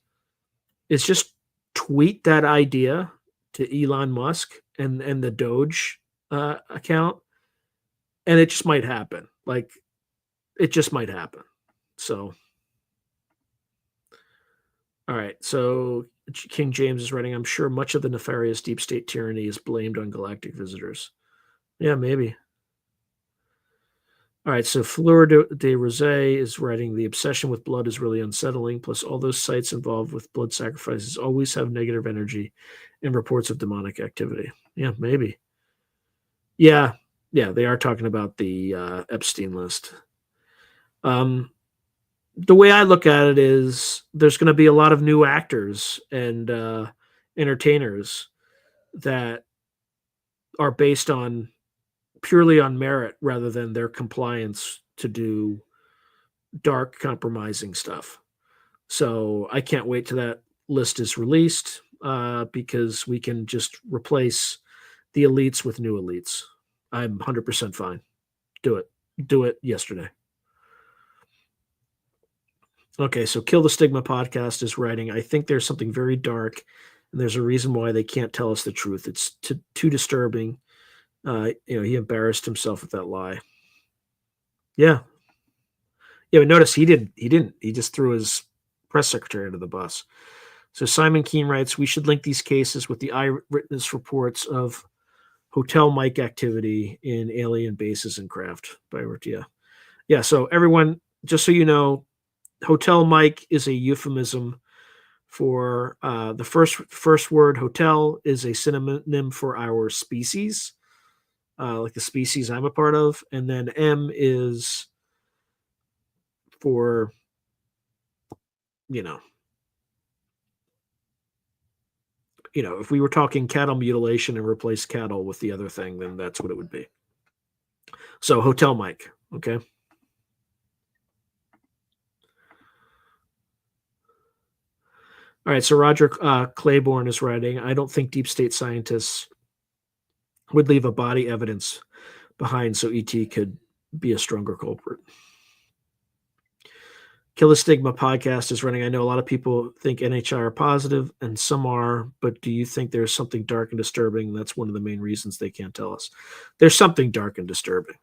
just tweet that idea to Elon Musk and the Doge account, and it just might happen. Like it just might happen. So, all right. So King James is writing. I'm sure much of the nefarious deep state tyranny is blamed on galactic visitors. Yeah, maybe. All right, so Fleur de Rosé is writing the obsession with blood is really unsettling. Plus, all those sites involved with blood sacrifices always have negative energy and reports of demonic activity. Yeah, maybe. Yeah, yeah, they are talking about the Epstein list. The way I look at it is there's going to be a lot of new actors and entertainers that are based on purely on merit rather than their compliance to do dark, compromising stuff. So I can't wait till that list is released because we can just replace the elites with new elites. I'm 100% fine. Do it. Do it yesterday. Okay, so Kill the Stigma podcast is writing. I think there's something very dark, and there's a reason why they can't tell us the truth. It's too disturbing. He embarrassed himself with that lie. Yeah, yeah. But notice he didn't. He didn't. He just threw his press secretary under the bus. So Simon Keene writes, we should link these cases with the eyewitness reports of hotel mic activity in alien bases and craft by Ortia. Yeah. So everyone, just so you know, hotel mic is a euphemism for the first word hotel is a synonym for our species, like the species I'm a part of, and then M is for you know if we were talking cattle mutilation and replace cattle with the other thing, then that's what it would be. So Hotel Mike, okay? All right, so Roger Claiborne is writing, I don't think deep state scientists would leave a body evidence behind so ET could be a stronger culprit. Kill Stigma podcast is running. I know a lot of people think NHI are positive, and some are, but do you think there's something dark and disturbing? That's one of the main reasons they can't tell us. There's something dark and disturbing.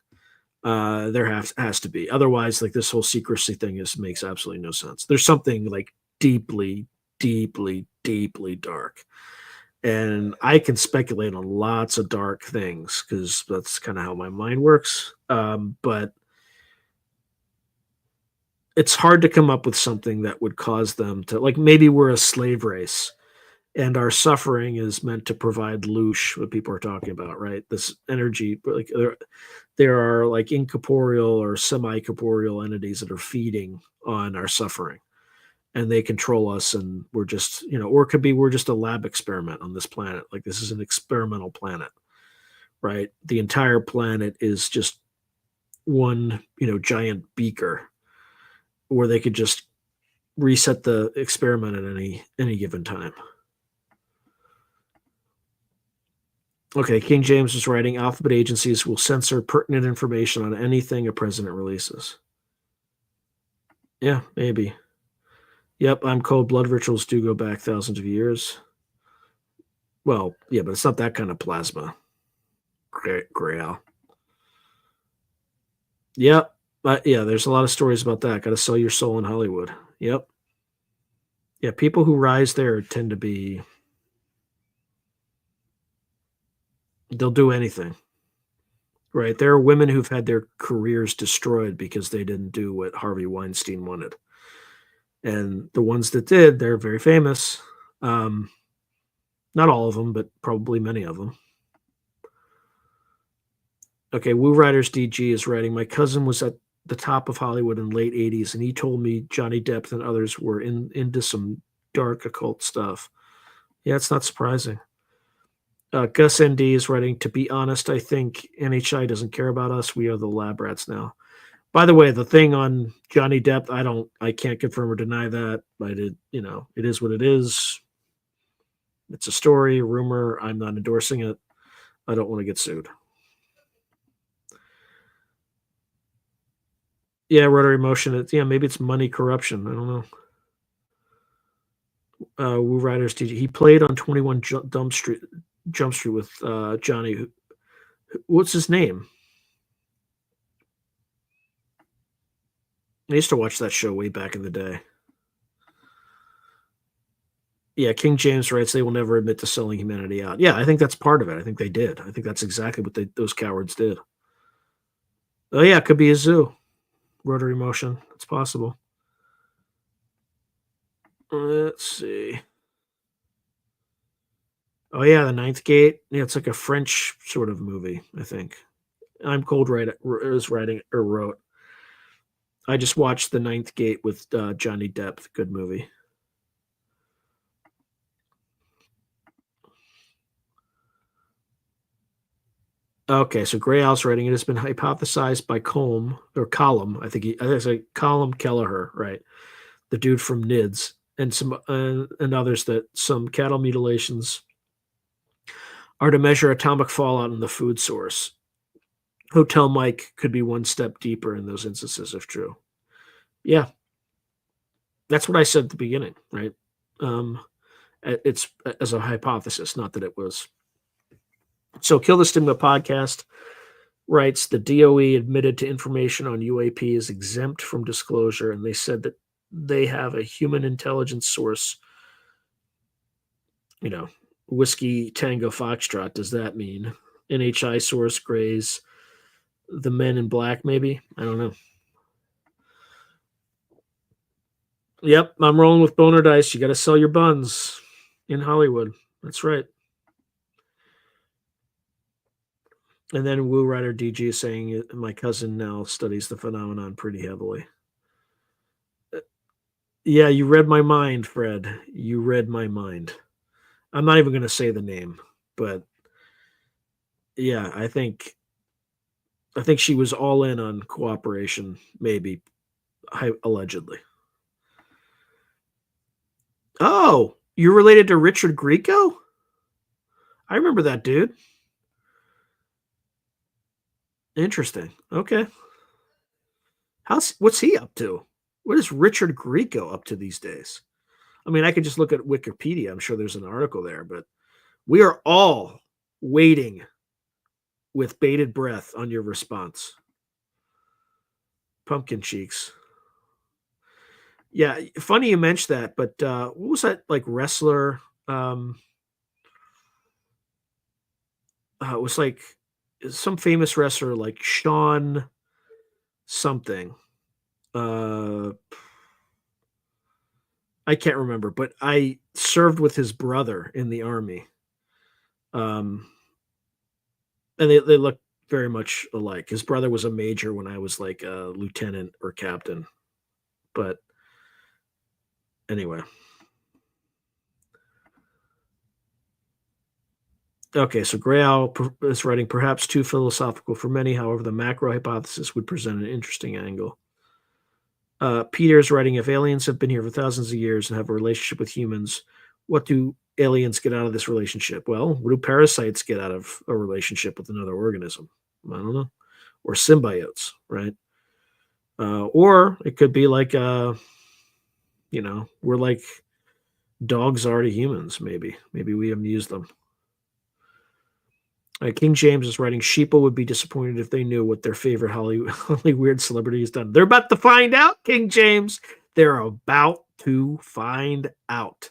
There has to be. Otherwise, like this whole secrecy thing makes absolutely no sense. There's something like deeply, deeply, deeply dark. And I can speculate on lots of dark things because that's kind of how my mind works. But it's hard to come up with something that would cause them to, like, maybe we're a slave race and our suffering is meant to provide loosh, what people are talking about, right? This energy, like there are like incorporeal or semi-corporeal entities that are feeding on our suffering and they control us, and we're just, or it could be we're just a lab experiment on this planet. Like this is an experimental planet, right? The entire planet is just one, giant beaker where they could just reset the experiment at any given time. Okay, King James is writing, alphabet agencies will censor pertinent information on anything a president releases. Yeah, maybe. Yep, I'm cold. Blood rituals do go back thousands of years. Well, yeah, but it's not that kind of plasma. Grail. Yep. Yeah, there's a lot of stories about that. Got to sell your soul in Hollywood. Yep. Yeah, people who rise there tend to be, they'll do anything. Right. There are women who've had their careers destroyed because they didn't do what Harvey Weinstein wanted. And the ones that did, they're very famous. Not all of them, but probably many of them. Okay, Woo Riders DG is writing, my cousin was at the top of Hollywood in the late 80s, and he told me Johnny Depp and others were into some dark occult stuff. Yeah, it's not surprising. Gus ND is writing, to be honest, I think NHI doesn't care about us. We are the lab rats now. By the way, the thing on Johnny Depp, I can't confirm or deny that, but it is what it is. It's a story, a rumor. I'm not endorsing it. I don't want to get sued. Yeah, rotary motion. Maybe it's money corruption. I don't know. Woo Riders DJ. He played on 21 Jump Street with Johnny. What's his name? I used to watch that show way back in the day. Yeah, King James writes they will never admit to selling humanity out. Yeah, I think that's part of it. I think they did. I think that's exactly what those cowards did. Oh yeah, it could be a zoo. Rotary motion. It's possible. Let's see. Oh yeah, the Ninth Gate. Yeah, it's like a French sort of movie, I think. I'm Cold is writing or wrote. I just watched The Ninth Gate with Johnny Depp. Good movie. Okay, so Gray Owl's writing, it has been hypothesized by Colm, I think it's like Colm Kelleher, right? The dude from NIDS, and some and others, that some cattle mutilations are to measure atomic fallout in the food source. Hotel Mike could be one step deeper in those instances if true. Yeah, that's what I said at the beginning, right? It's as a hypothesis, not that it was. So, Kill the Stigma podcast writes, the DOE admitted to information on UAP is exempt from disclosure, and they said that they have a human intelligence source. Whiskey Tango Foxtrot. Does that mean NHI source Grays? The Men in Black, maybe? I don't know. Yep, I'm rolling with boner dice. You got to sell your buns in Hollywood. That's right. And then Woo Rider DG is saying, my cousin now studies the phenomenon pretty heavily. Yeah, you read my mind, Fred. You read my mind. I'm not even going to say the name, but yeah, I think she was all in on cooperation, maybe allegedly. Oh, you're related to Richard Grieco? I remember that dude. Interesting. Okay. What's he up to? What is Richard Grieco up to these days? I mean, I could just look at Wikipedia. I'm sure there's an article there, but we are all waiting with bated breath on your response. Pumpkin cheeks. Yeah, funny you mentioned that, but what was that like wrestler? It was like some famous wrestler, like Sean something. Uh, I can't remember, but I served with his brother in the army. Um, and they look very much alike. His brother was a major when I was like a lieutenant or captain. But anyway, okay. So Gray Owl is writing perhaps too philosophical for many. However, the macro hypothesis would present an interesting angle. Peter is writing, if aliens have been here for thousands of years and have a relationship with humans, what do aliens get out of this relationship? Well, what do parasites get out of a relationship with another organism? I don't know. Or symbiotes, right? Or it could be like, we're like dogs are to humans, maybe. Maybe we amuse them. King James is writing, sheeple would be disappointed if they knew what their favorite Holly weird celebrity has done. They're about to find out, King James. They're about to find out.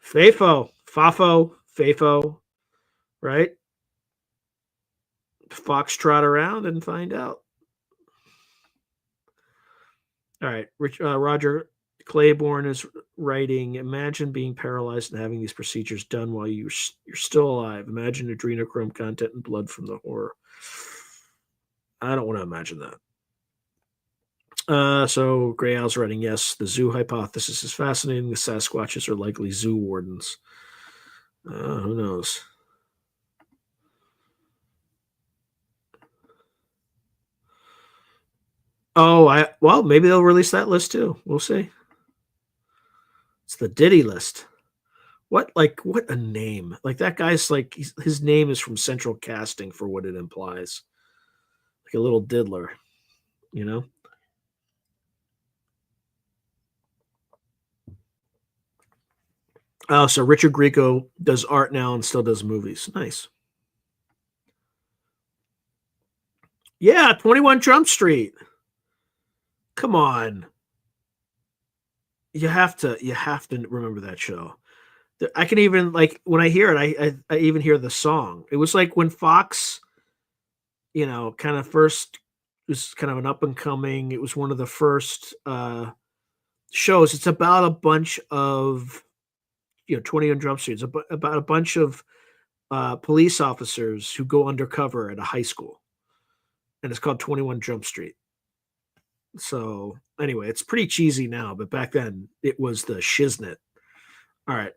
Fafo, right? Foxtrot around and find out. All right. Roger Claiborne is writing, imagine being paralyzed and having these procedures done while you're still alive. Imagine adrenochrome content and blood from the horror. I don't want to imagine that. So Gray Owl's writing, yes, the zoo hypothesis is fascinating. The Sasquatches are likely zoo wardens. Who knows? Well, maybe they'll release that list too. We'll see. It's the Diddy list. What a name. Like that guy's like his name is from Central Casting for what it implies. Like a little diddler, you know? Oh, so Richard Grieco does art now and still does movies. Nice. Yeah, 21 Jump Street. Come on. You have to remember that show. I can even like when I hear it, I even hear the song. It was like when Fox, kind of first was kind of an up and coming. It was one of the first shows. It's about a bunch of 21 Jump Street. It's about a bunch of police officers who go undercover at a high school, and it's called 21 Jump Street. So anyway, it's pretty cheesy now, but back then it was the shiznit. All right.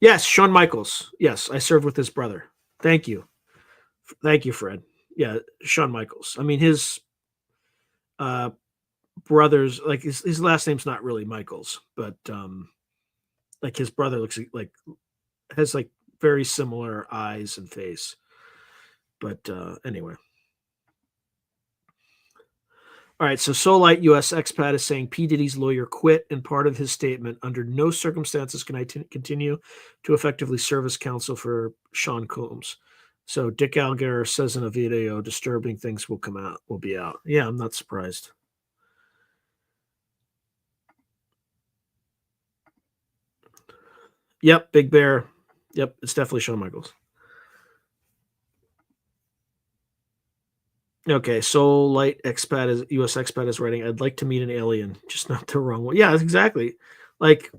Yes, Shawn Michaels. Yes, I served with his brother. Thank you. Thank you, Fred. Yeah, Shawn Michaels. I mean, his uh, brothers, like his last name's not really Michaels, but like his brother looks like has like very similar eyes and face. But anyway. All right, so Solite US expat is saying P. Diddy's lawyer quit, and part of his statement, under no circumstances can I continue to effectively serve as counsel for Sean Combs. So Dick Algar says in a video, disturbing things will be out. Yeah, I'm not surprised. Yep, Big Bear. Yep, it's definitely Shawn Michaels. Okay, Soul Light expat is US expat is writing, I'd like to meet an alien, just not the wrong one. Yeah, exactly. Like,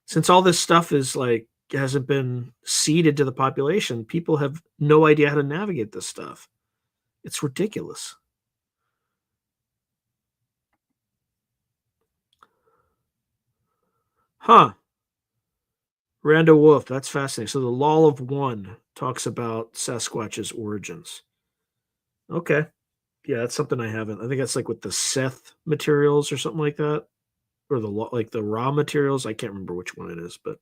since all this stuff is like hasn't been seeded to the population, people have no idea how to navigate this stuff. It's ridiculous. Huh. Randall Wolf, that's fascinating. So the Law of One talks about Sasquatch's origins. Okay. Yeah, that's something I haven't. I think that's like with the Seth materials or something like that. Or like the raw materials. I can't remember which one it is, but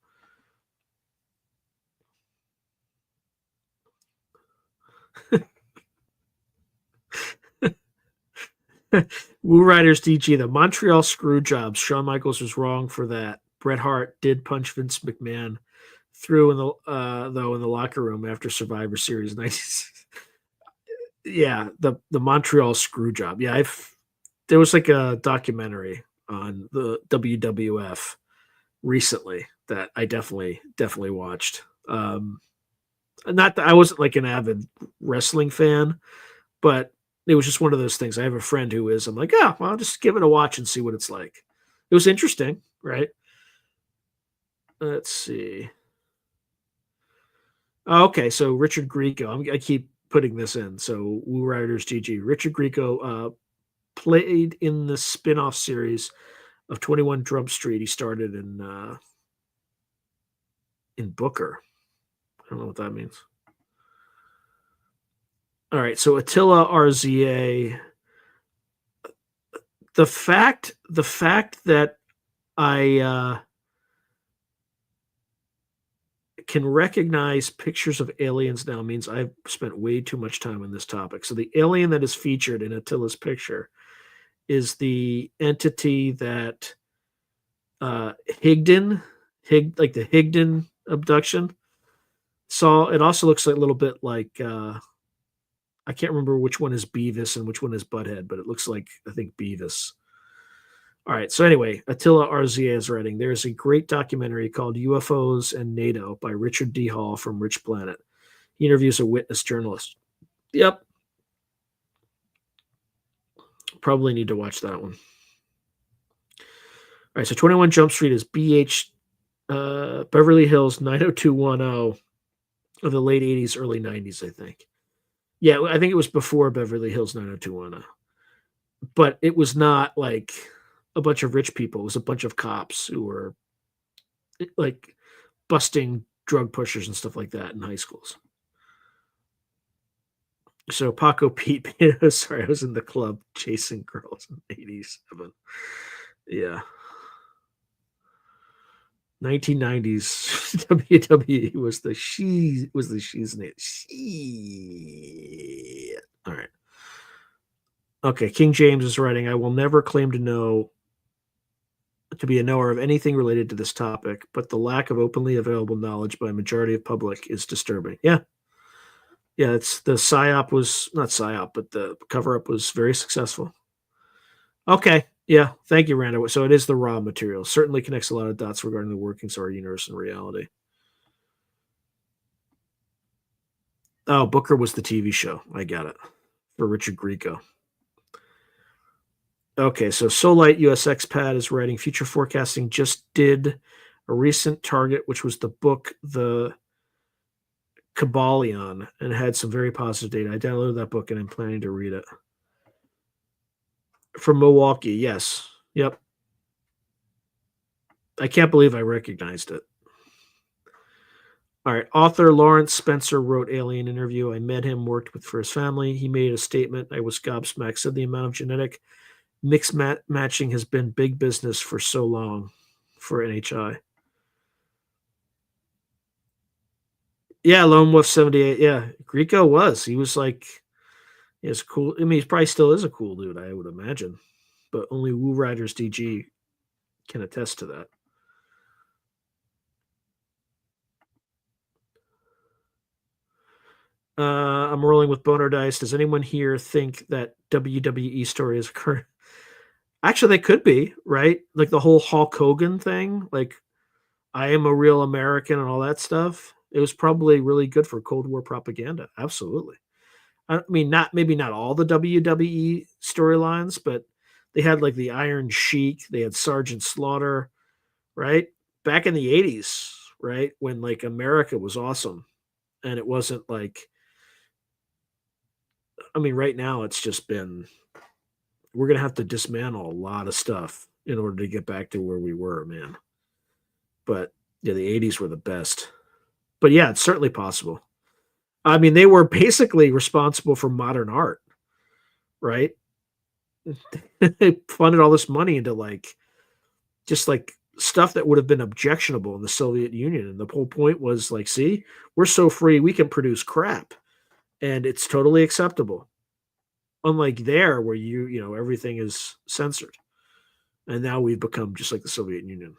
Woo Riders DG, the Montreal screw jobs. Shawn Michaels was wrong for that. Bret Hart did punch Vince McMahon through in the though in the locker room after Survivor Series 96. Yeah, the Montreal screw job. Yeah, I've there was like a documentary on the WWF recently that I definitely watched. Not that I wasn't like an avid wrestling fan, but it was just one of those things. I have a friend who is. I'm like, yeah, well, I'll just give it a watch and see what it's like. It was interesting, right? Let's see. Oh, okay, so Richard Grieco. I keep putting this in. So Woo Riders GG. Richard Grieco played in the spin-off series of 21 Jump Street. He started in Booker. I don't know what that means. All right, so Attila RZA. The fact that I can recognize pictures of aliens now means I've spent way too much time on this topic. So the alien that is featured in Attila's picture is the entity that Higdon, like the Higdon abduction. Saw it also looks like a little bit like I can't remember which one is Beavis and which one is Butthead, but it looks like I think Beavis. All right. So anyway, Attila RZA is writing. There's a great documentary called UFOs and NATO by Richard D. Hall from Rich Planet. He interviews a witness journalist. Yep. Probably need to watch that one. All right. So 21 Jump Street is BH Beverly Hills 90210 of the late 80s, early 90s, I think. Yeah, I think it was before Beverly Hills 90210. But it was not like a bunch of rich people. It was a bunch of cops who were like busting drug pushers and stuff like that in high schools. So Paco Pete, sorry, I was in the club chasing girls in '87. Yeah, 1990s WWE was the she's name. She. All right. Okay, King James is writing. I will never claim to be a knower of anything related to this topic, but the lack of openly available knowledge by a majority of public is disturbing. Yeah, yeah, it's the psyop was not psyop, but the cover up was very successful. Okay, yeah, thank you, Randall. So it is the raw material. Certainly connects a lot of dots regarding the workings of our universe and reality. Oh, Booker was the TV show. I got it for Richard Grieco. Okay, so Solite US Expat is writing future forecasting. Just did a recent target, which was the book The Kabbalion, and had some very positive data. I downloaded that book and I'm planning to read it. From Milwaukee, yes. Yep. I can't believe I recognized it. All right. Author Lawrence Spencer wrote Alien Interview. I met him, worked with for his family. He made a statement. I was gobsmacked. Said the amount of genetic mixed matching has been big business for so long for NHI. Yeah, Lone Wolf 78. Yeah, Grieco was. He was like, he was cool. I mean, he probably still is a cool dude, I would imagine. But only Woo Riders DG can attest to that. I'm rolling with Boner Dice. Does anyone here think that WWE story is current? Actually, they could be, right? Like the whole Hulk Hogan thing, like I am a real American and all that stuff. It was probably really good for Cold War propaganda. Absolutely. I mean, not maybe not all the WWE storylines, but they had like the Iron Sheik, they had Sergeant Slaughter, right? Back in the 80s, right? When like America was awesome and it wasn't like I mean, right now it's just been we're gonna have to dismantle a lot of stuff in order to get back to where we were, man. But Yeah, the 80s were the best. But yeah, it's certainly possible. I mean, they were basically responsible for modern art, right? They funded all this money into like just like stuff that would have been objectionable in the Soviet Union. And the whole point was like, see, we're so free, we can produce crap and it's totally acceptable. Unlike there, where everything is censored. And now we've become just like the Soviet Union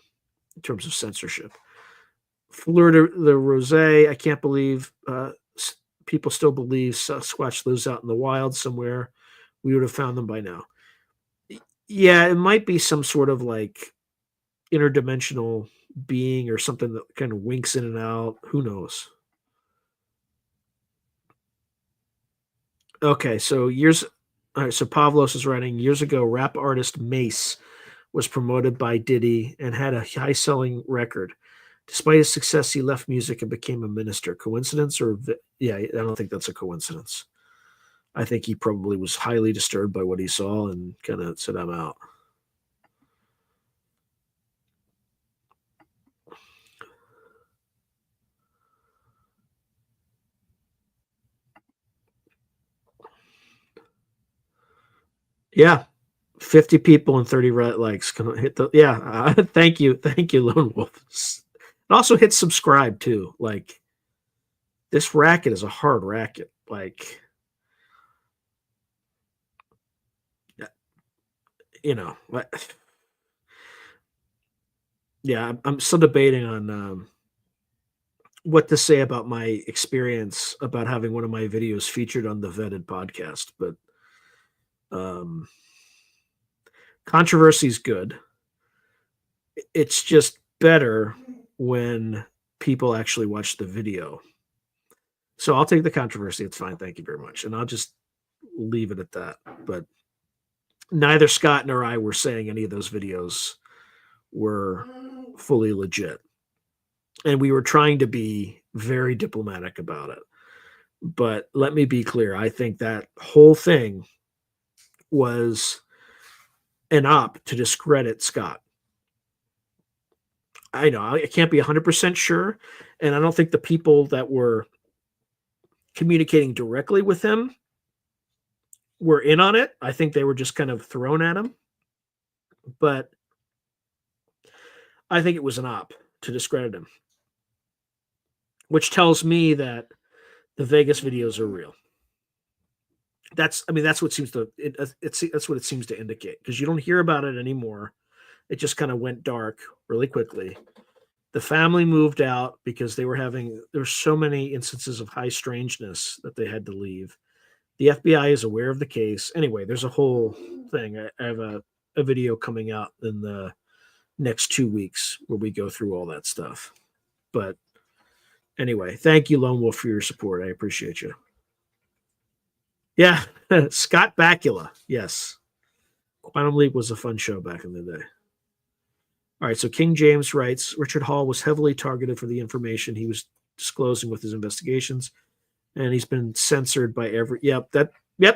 in terms of censorship. Fleur de Rose, I can't believe people still believe Sasquatch lives out in the wild somewhere. We would have found them by now. Yeah, it might be some sort of like interdimensional being or something that kind of winks in and out. Who knows? Okay, so years. All right, so Pavlos is writing years ago. Rap artist Mace was promoted by Diddy and had a high-selling record. Despite his success, he left music and became a minister. Coincidence or yeah, I don't think that's a coincidence. I think he probably was highly disturbed by what he saw and kind of said, "I'm out." Yeah, 50 people and 30 likes. Can hit the yeah. Thank you, Lone Wolf. And also hit subscribe too. Like this racket is a hard racket. Like you know, yeah. I'm still debating on what to say about my experience about having one of my videos featured on the Vetted podcast, but um, controversy is good. It's just better when people actually watch the video. So I'll take the controversy. It's fine. Thank you very much. And I'll just leave it at that. But neither Scott nor I were saying any of those videos were fully legit. And we were trying to be very diplomatic about it. But let me be clear. I think that whole thing was an op to discredit Scott. I know I can't be 100% sure. And I don't think the people that were communicating directly with him were in on it. I think they were just kind of thrown at him. But I think it was an op to discredit him, which tells me that the Vegas videos are real. That's what seems to that's what it seems to indicate because you don't hear about it anymore. It just kind of went dark really quickly. The family moved out because there's so many instances of high strangeness that they had to leave. The FBI is aware of the case. Anyway, there's a whole thing. I have a video coming out in the next 2 weeks where we go through all that stuff. But anyway, thank you, Lone Wolf, for your support. I appreciate you. Yeah, Scott Bakula. Yes. Quantum Leap was a fun show back in the day. All right, so King James writes Richard Hall was heavily targeted for the information he was disclosing with his investigations, and he's been censored by every. Yep.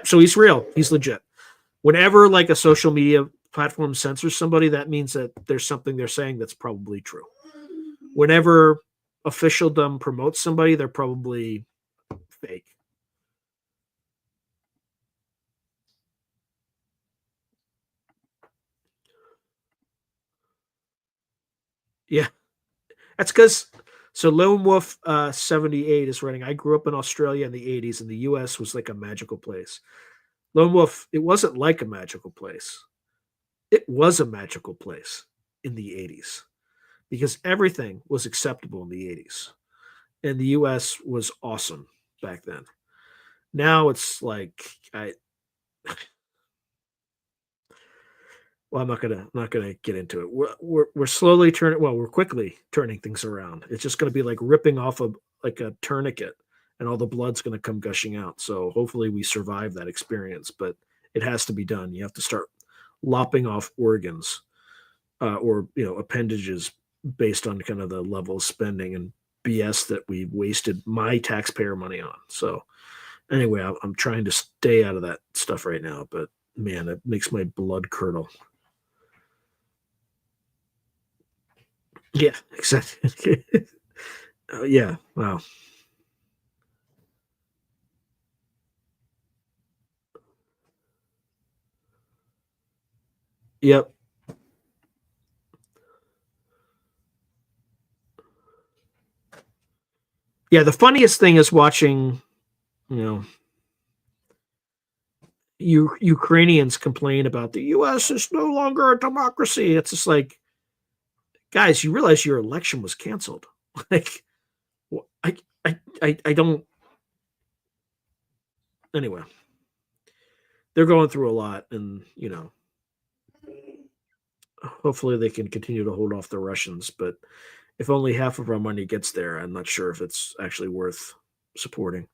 So he's real. He's legit. Whenever like a social media platform censors somebody, that means that there's something they're saying that's probably true. Whenever officialdom promotes somebody, they're probably fake. Yeah, that's because. So Lone Wolf 78 is writing. I grew up in Australia in the 80s, and the U.S. was like a magical place. Lone Wolf, it wasn't like a magical place. It was a magical place in the 80s because everything was acceptable in the 80s. And the US was awesome back then. Now it's like I'm not gonna get into it. We're slowly turning. Well, we're quickly turning things around. It's just gonna be like ripping off like a tourniquet, and all the blood's gonna come gushing out. So hopefully we survive that experience. But it has to be done. You have to start lopping off organs or appendages based on kind of the level of spending and BS that we wasted my taxpayer money on. So anyway, I'm trying to stay out of that stuff right now, but man, it makes my blood curdle. Yeah, exactly. Yeah, wow. Yep. Yeah, the funniest thing is watching, you know, Ukrainians complain about the U.S. is no longer a democracy. It's just like, guys, you realize your election was canceled. Like, I, I don't. Anyway, they're going through a lot, and hopefully they can continue to hold off the Russians. But if only half of our money gets there, I'm not sure if it's actually worth supporting.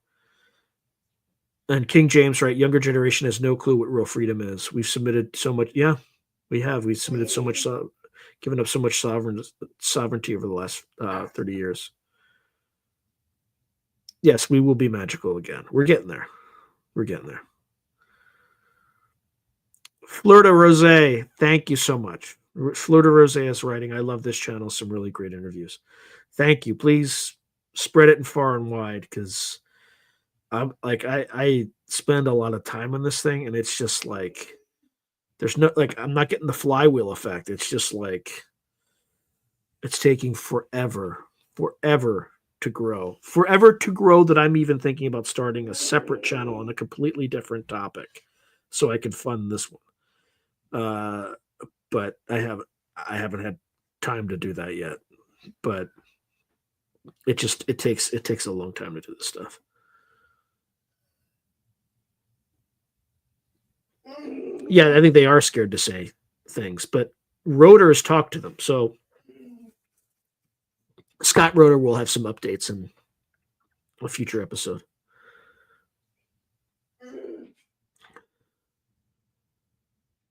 And King James, right? Younger generation has no clue what real freedom is. We've submitted so much. Yeah, we have. We've submitted so much, given up so much sovereignty over the last 30 years. Yes, we will be magical again. We're getting there. We're getting there. Florida Rose, thank you so much. Florida Rose is writing, I love this channel. Some really great interviews. Thank you. Please spread it far and wide because I spend a lot of time on this thing and it's just like there's no like I'm not getting the flywheel effect. It's just like it's taking forever to grow. Forever to grow that I'm even thinking about starting a separate channel on a completely different topic so I can fund this one. But I haven't had time to do that yet. But it takes a long time to do this stuff. Yeah, I think they are scared to say things, but Rotor has talked to them. So Scott Rotor will have some updates in a future episode.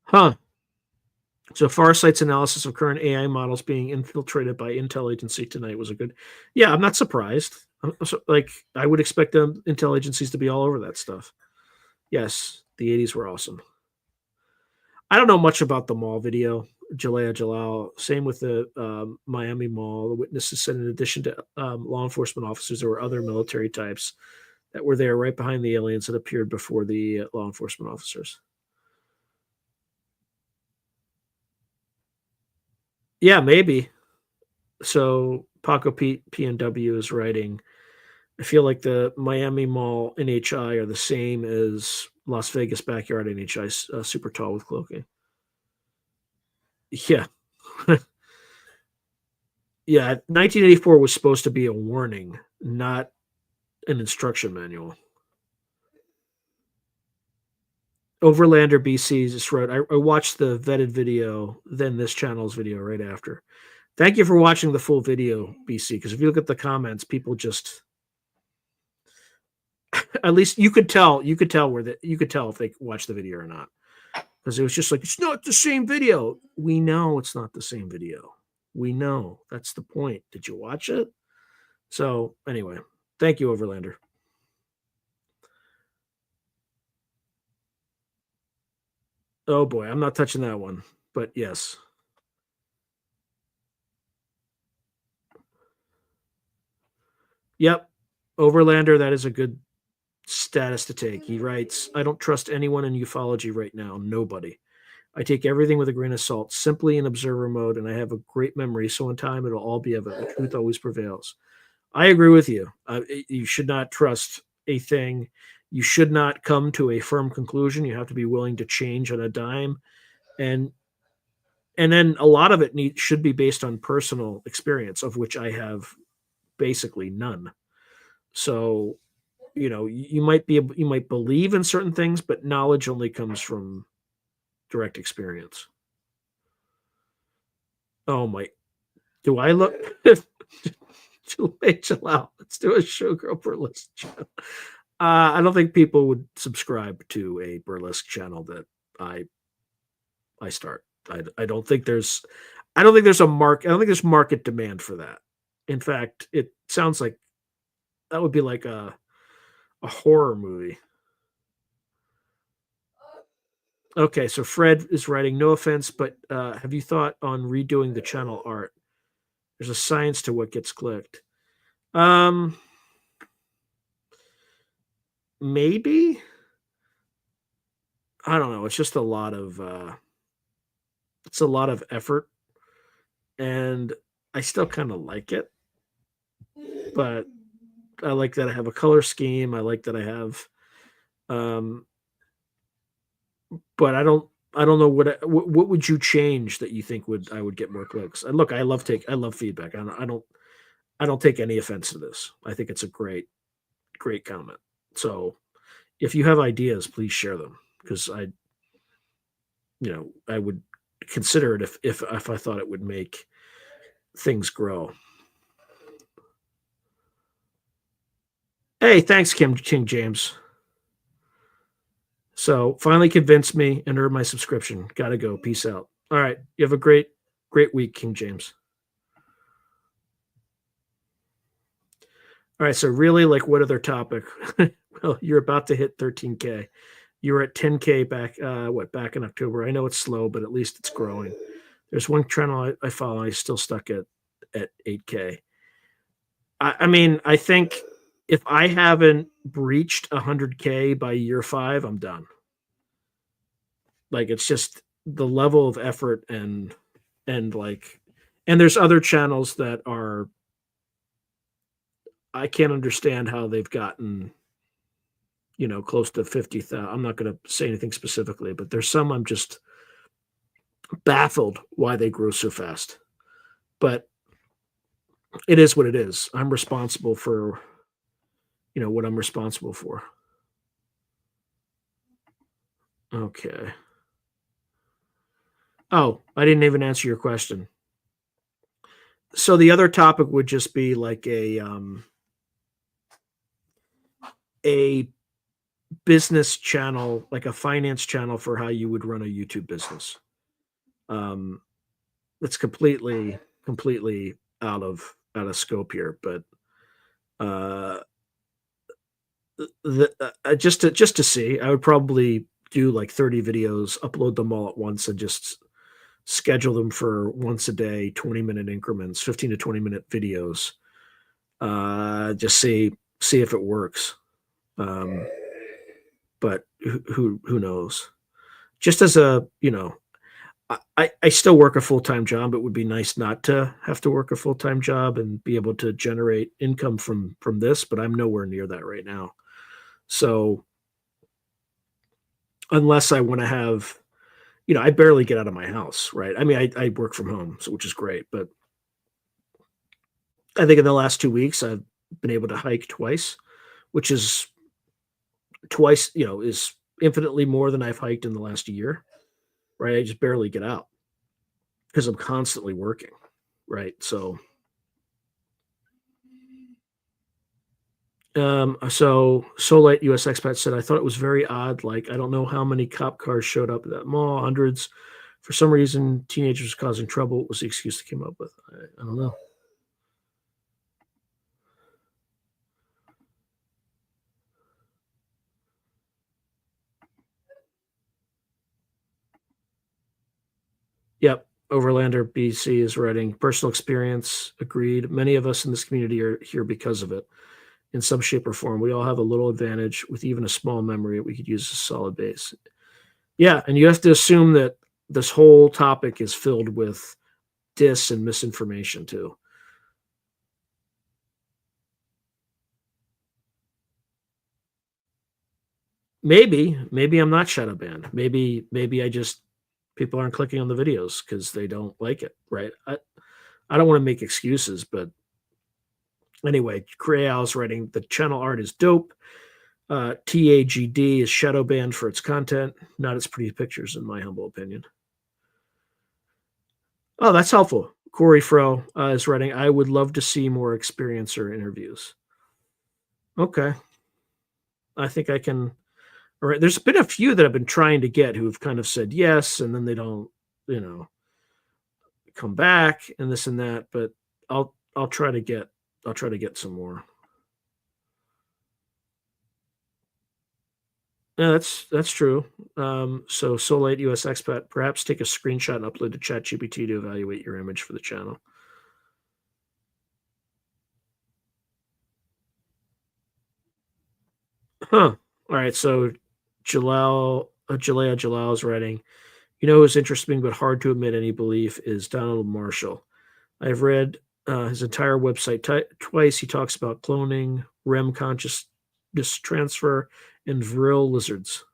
Huh. So Farsight's analysis of current AI models being infiltrated by intel agency tonight was a good. Yeah, I'm not surprised. Like I would expect the intel agencies to be all over that stuff. Yes, the '80s were awesome. I don't know much about the mall video, Jalea Jalal. Same with the Miami Mall. The witnesses said, in addition to law enforcement officers, there were other military types that were there right behind the aliens that appeared before the law enforcement officers. Yeah, maybe. So Paco PNW is writing. I feel like the Miami Mall NHI are the same as Las Vegas backyard NHI, super tall with cloaking. Yeah. Yeah, 1984 was supposed to be a warning, not an instruction manual. Overlander BC just wrote, I watched the vetted video, then this channel's video right after. Thank you for watching the full video, BC, because if you look at the comments, people just at least you could tell if they watched the video or not. Because it was just like, it's not the same video. We know it's not the same video. We know. That's the point. Did you watch it? So anyway, thank you, Overlander. Oh boy, I'm not touching that one. But yes. Yep. Overlander, that is a good status to take. He writes, I don't trust anyone in ufology right now. Nobody. I take everything with a grain of salt, simply in observer mode, and I have a great memory. So in time, it'll all be evident. The truth always prevails. I agree with you. You should not trust a thing. You should not come to a firm conclusion. You have to be willing to change on a dime, and then a lot of it should be based on personal experience, of which I have basically none. So you might believe in certain things, but knowledge only comes from direct experience. Oh my! Do I look? Chill out. Let's do a showgirl burlesque channel. I don't think people would subscribe to a burlesque channel that I I start. I don't think there's a mark. I don't think there's market demand for that. In fact, it sounds like that would be like a horror movie. Okay, so Fred is writing. No offense, but have you thought on redoing the channel art? There's a science to what gets clicked. Um, Maybe. I don't know. It's just a lot of it's a lot of effort, and I still kind of like it. But I like that I have a color scheme. I like that I have, um, but I don't know what would you change that you think would I would get more clicks. And look, I love feedback. I don't take any offense to this. I think it's a great comment. So if you have ideas, please share them because I would consider it if I thought it would make things grow. Hey, thanks, King James. So finally convinced me, enter my subscription. Gotta go. Peace out. All right. You have a great week, King James. All right. So really, like, what other topic? Well, you're about to hit 13K. You were at 10K back. Back in October? I know it's slow, but at least it's growing. There's one channel I follow. He's still stuck at 8K. I mean, I think if I haven't breached 100K by year 5, I'm done. Like, it's just the level of effort and like, and there's other channels that are, I can't understand how they've gotten, close to 50,000. I'm not going to say anything specifically, but there's some I'm just baffled why they grow so fast. But it is what it is. I'm responsible for, what I'm responsible for. Okay. Oh, I didn't even answer your question. So the other topic would just be like a business channel, like a finance channel for how you would run a YouTube business. Um, it's completely out of scope here, but uh, just to see, I would probably do like 30 videos, upload them all at once, and just schedule them for once a day, 20-minute increments, 15 to 20-minute videos. Just see if it works. Um, but who knows? Just as a, I still work a full-time job. It would be nice not to have to work a full-time job and be able to generate income from this, but I'm nowhere near that right now. So unless I want to have, I barely get out of my house, right? I mean, I work from home, so which is great, but I think in the last 2 weeks I've been able to hike twice, which is twice, is infinitely more than I've hiked in the last year, right? I just barely get out because I'm constantly working, right? So Solite US Expat said, I thought it was very odd. Like, I don't know how many cop cars showed up at that mall, hundreds. For some reason, teenagers causing trouble. What was the excuse they came up with? I don't know. Yep. Overlander BC is writing personal experience. Agreed. Many of us in this community are here because of it in some shape or form. We all have a little advantage with even a small memory we could use as a solid base. Yeah. And you have to assume that this whole topic is filled with dis and misinformation too. Maybe I'm not shadow banned. Maybe I just people aren't clicking on the videos because they don't like it, right? I don't want to make excuses, but anyway, Creal's writing the channel art is dope. TAGD is shadow banned for its content, not its pretty pictures, in my humble opinion. Oh, that's helpful. Corey Fro is writing, I would love to see more experiencer interviews. Okay. I think I can. All right. There's been a few that I've been trying to get who've kind of said yes, and then they don't, you know, come back and this and that. But I'll try to get some more. Yeah, that's true. So Solite US Expat, perhaps take a screenshot and upload to ChatGPT to evaluate your image for the channel. Huh. All right. So Jalal is writing. You know who's interesting but hard to admit any belief is Donald Marshall. I've read his entire website twice. He talks about cloning, REM consciousness transfer, and vril lizards.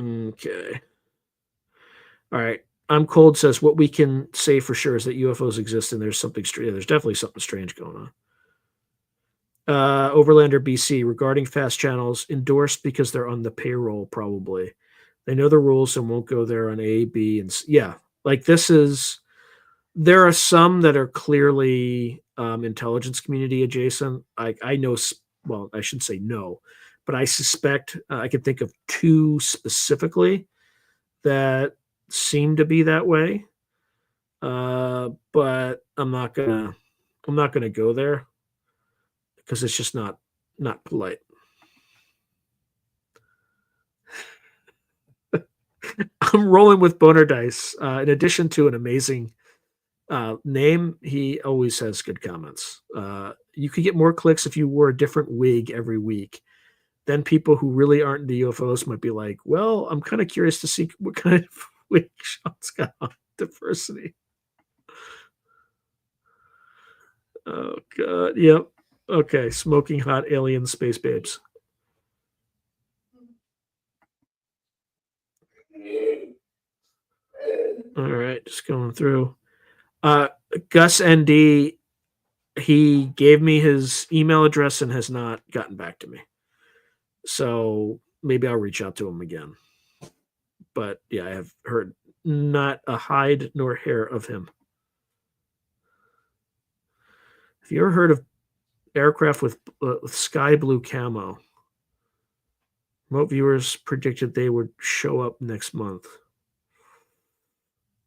Okay. All right. I'm Cold says what we can say for sure is that UFOs exist and there's something strange. There's definitely something strange going on. Overlander BC regarding fast channels endorsed because they're on the payroll. Probably they know the rules and won't go there on A, B, and yeah. Like this is there are some that are clearly intelligence community adjacent. I know. Well, I shouldn't say no, but I suspect I can think of two specifically that seem to be that way. But I'm not gonna go there because it's just not polite. I'm rolling with boner dice. In addition to an amazing name, he always has good comments. You could get more clicks if you wore a different wig every week. Then people who really aren't into UFOs might be like, well, I'm kind of curious to see what kind of wig Sean's got on diversity. Oh, God. Yep. Okay. Smoking hot alien space babes. All right. Just going through. Gus ND, he gave me his email address and has not gotten back to me. So maybe I'll reach out to him again. But yeah, I have heard not a hide nor hair of him. Have you ever heard of aircraft with sky blue camo? Remote viewers predicted they would show up next month.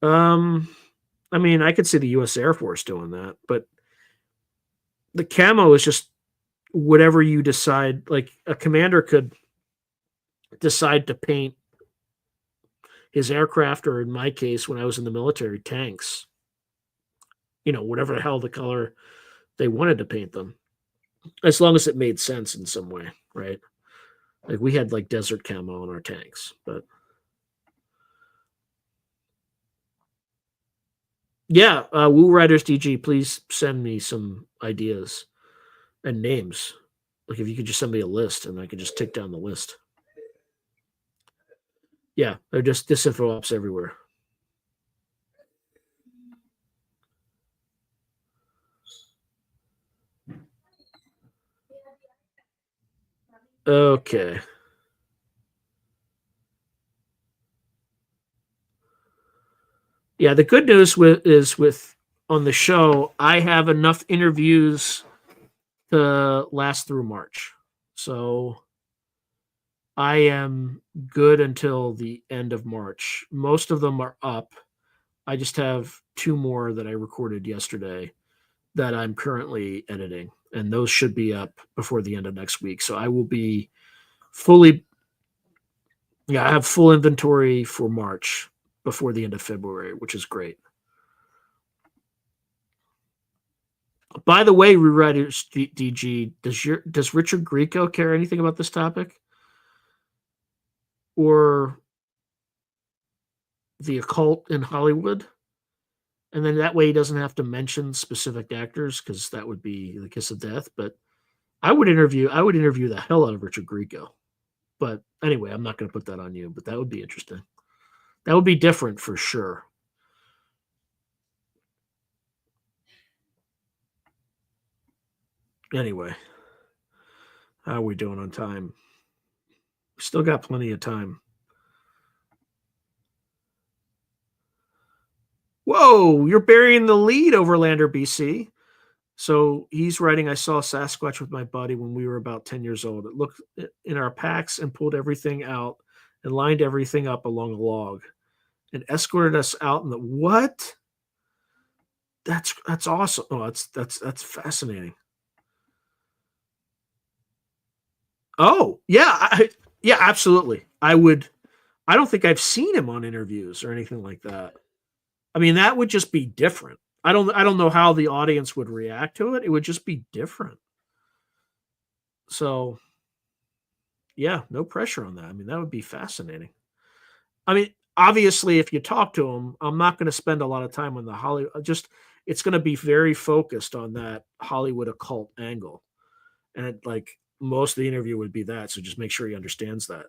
I mean, I could see the U.S. Air Force doing that, but the camo is just whatever you decide. Like a commander could decide to paint his aircraft, or in my case, when I was in the military, tanks. Whatever the hell the color they wanted to paint them, as long as it made sense in some way, right? Like we had like desert camo on our tanks, but yeah, Woo Riders DG, please send me some ideas and names. Like if you could just send me a list and I could just tick down the list. Yeah, they're just disinfo ops everywhere. Okay. Yeah, the good news is with on the show, I have enough interviews to last through March. So I am good until the end of March. Most of them are up. I just have two more that I recorded yesterday that I'm currently editing, and those should be up before the end of next week. So I will be fully, yeah, I have full inventory for March before the end of February, which is great. By the way, rewriters DG, does Richard Grieco care anything about this topic, or the occult in Hollywood? And then that way he doesn't have to mention specific actors because that would be the kiss of death. But I would interview the hell out of Richard Grieco. But anyway, I'm not going to put that on you, but that would be interesting. That would be different for sure. Anyway, how are we doing on time? We still got plenty of time. Whoa, you're burying the lead, Overlander BC. So he's writing, I saw Sasquatch with my buddy when we were about 10 years old. It looked in our packs and pulled everything out and lined everything up along a log and escorted us out in the what? That's awesome. Oh, that's fascinating. Oh, yeah. Yeah, absolutely. I don't think I've seen him on interviews or anything like that. I mean, that would just be different. I don't know how the audience would react to it. It would just be different. So, yeah, no pressure on that. I mean, that would be fascinating. I mean, obviously, if you talk to them, I'm not going to spend a lot of time on the Hollywood. Just it's going to be very focused on that Hollywood occult angle, and like most of the interview would be that. So just make sure he understands that,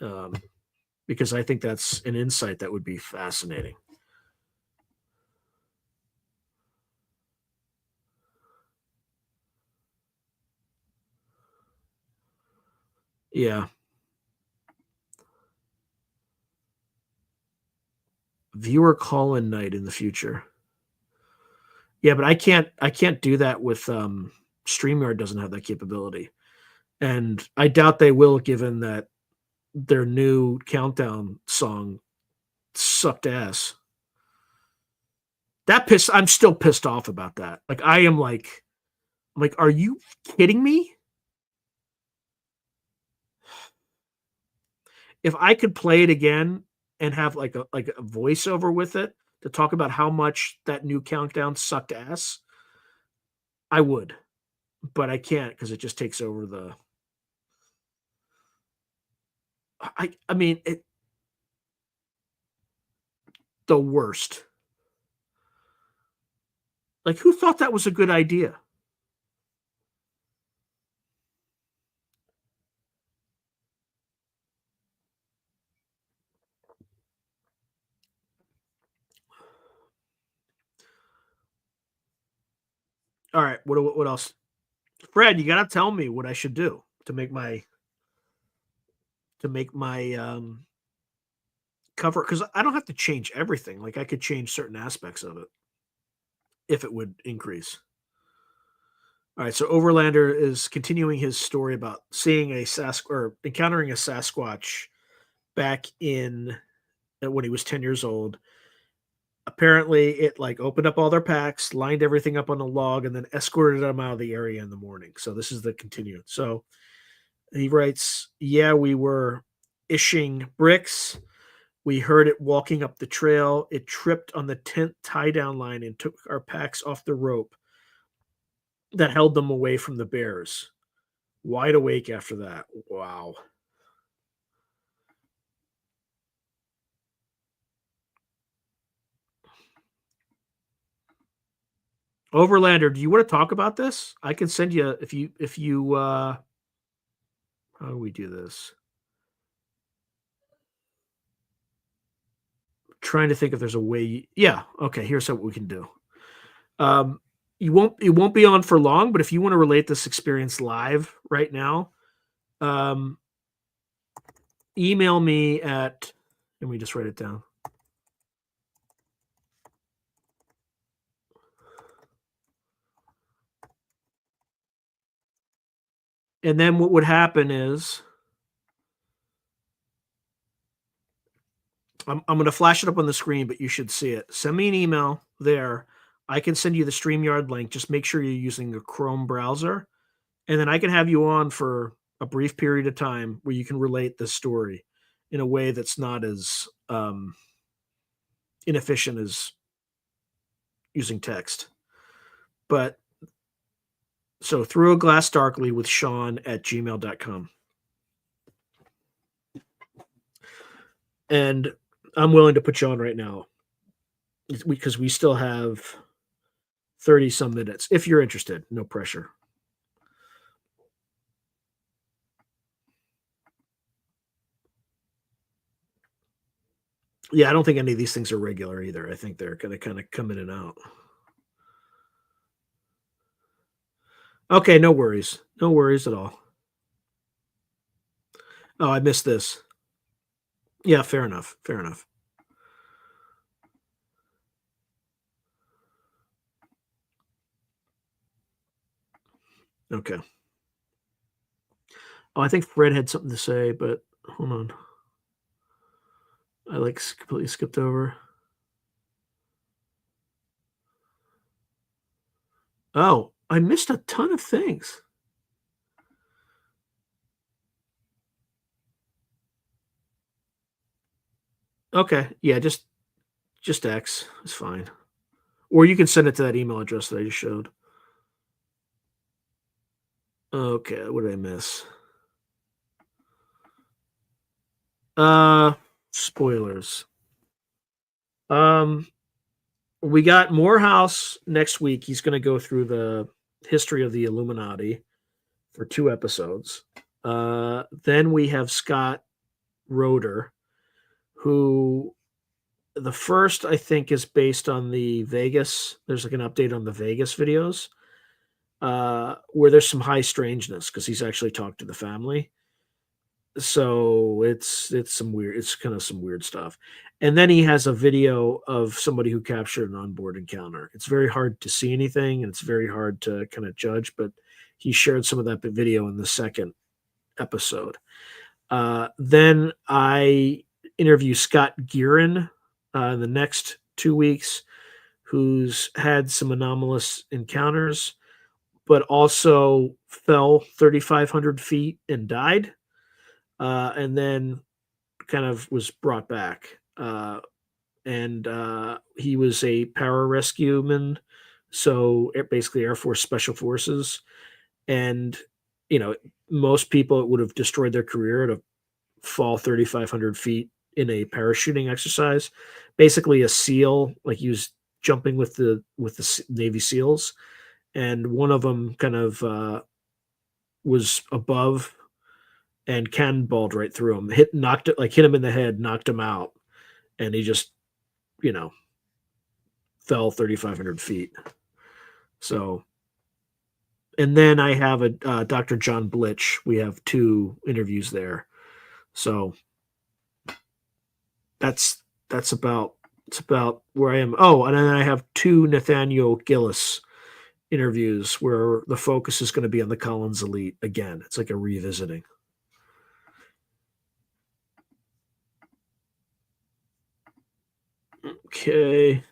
um, because I think that's an insight that would be fascinating. Yeah, viewer call-in night in the future. Yeah, but I can't do that with StreamYard doesn't have that capability. And I doubt they will given that their new countdown song sucked ass. I'm still pissed off about that. Like I'm like, are you kidding me? If I could play it again and have like a voiceover with it to talk about how much that new countdown sucked ass, I would. But I can't because it just takes over I mean the worst. Like who thought that was a good idea? All right, what else? Fred, you gotta tell me what I should do to make my cover because I don't have to change everything. Like I could change certain aspects of it if it would increase. All right, so Overlander is continuing his story about seeing a or encountering a Sasquatch back in when he was 10 years old. Apparently, it like opened up all their packs, lined everything up on a log, and then escorted them out of the area in the morning. So this is the continue. So he writes, "Yeah, we were ishing bricks. We heard it walking up the trail. It tripped on the tent tie down line and took our packs off the rope that held them away from the bears. Wide awake after that. Wow." Overlander, do you want to talk about this? I can send you if you how do we do this? Trying to think if there's a way. Yeah, okay, here's what we can do. Um you won't be on for long, but if you want to relate this experience live right now, um email me at let me just write it down. And then what would happen is I'm going to flash it up on the screen, but you should see it. Send me an email there. I can send you the StreamYard link. Just make sure you're using a Chrome browser, and then I can have you on for a brief period of time where you can relate this story in a way that's not as inefficient as using text. But so through a glass darkly with Sean at gmail.com. And I'm willing to put you on right now because we still have 30 some minutes. If you're interested, no pressure. Yeah, I don't think any of these things are regular either. I think they're going to kind of come in and out. Okay, no worries. No worries at all. Oh, I missed this. Yeah, fair enough. Fair enough. Okay. Oh, I think Fred had something to say, but hold on. I like completely skipped over. Oh, I missed a ton of things. Okay. Yeah, just X. It's fine. Or you can send it to that email address that I just showed. Okay, what did I miss? Uh, Spoilers. Um, we got Morehouse next week. He's going to go through the history of the Illuminati for 2 episodes. Then we have Scott Roeder, who the first I think is based on the Vegas. There's like an update on the Vegas videos, where there's some high strangeness because he's actually talked to the family. So it's some weird, it's kind of some weird stuff. And then he has a video of somebody who captured an onboard encounter. It's very hard to see anything and it's very hard to kind of judge, but he shared some of that video in the second episode. Then I interview Scott Gearin in the next 2 weeks, who's had some anomalous encounters, but also fell 3,500 feet and died, and then kind of was brought back. And He was a pararescueman, so basically Air Force Special Forces. And, you know, most people, it would have destroyed their career to fall 3,500 feet in a parachuting exercise. Basically, a SEAL, like he was jumping with the Navy SEALs, and one of them kind of was above and cannonballed right through him, hit him in the head, knocked him out, and he just you know fell 3,500 feet. So, and then I have a Dr. John Blitch. We have 2 interviews there. So that's that's about where I am. Oh, and then I have 2 Nathaniel Gillis interviews where the focus is going to be on the Collins Elite again. It's like a revisiting. Okay.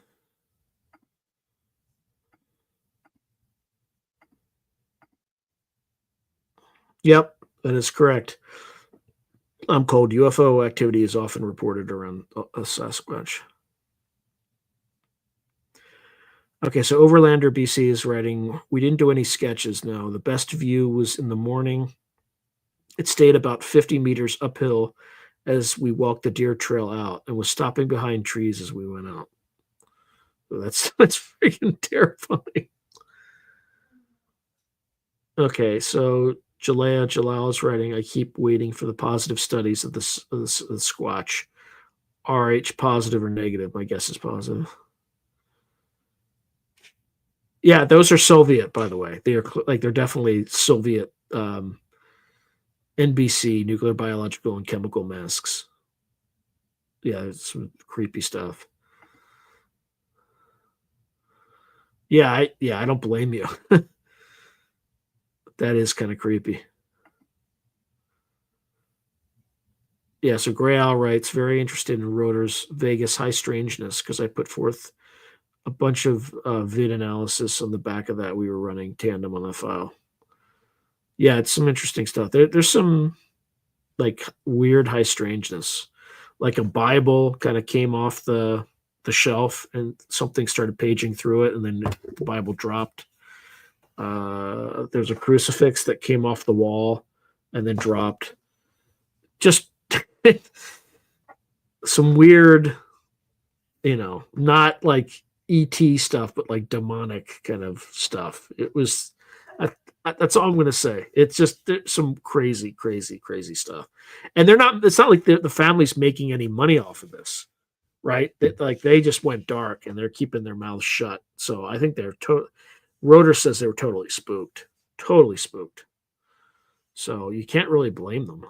Yep, that is correct. I'm cold. UFO activity is often reported around a Sasquatch. Okay, so Overlander BC is writing, we didn't do any sketches. No, the best view was in the morning. It stayed about 50 meters uphill as we walked the deer trail out and was stopping behind trees as we went out. So that's freaking terrifying. Okay, so Jalal is writing, I keep waiting for the positive studies of the Squatch. RH positive or negative? My guess is positive. Yeah, those are Soviet, by the way. They're definitely Soviet, NBC, nuclear, biological, and chemical masks. Yeah, it's some creepy stuff. Yeah, I don't blame you. That is kind of creepy. Yeah, so Gray Owl writes, very interested in Rotor's Vegas high strangeness because I put forth a bunch of vid analysis on the back of that. We were running tandem on the file. Yeah, it's some interesting stuff. There's some like weird high strangeness. Like a Bible kind of came off the shelf and something started paging through it, and then the Bible dropped. There's a crucifix that came off the wall and then dropped. Just some weird, not like ET stuff, but like demonic kind of stuff. It was, that's all I'm going to say. It's just some crazy, crazy, crazy stuff. And it's not like the family's making any money off of this, right? Like they just went dark and they're keeping their mouths shut. So I think Rotor says they were totally spooked, totally spooked. So you can't really blame them.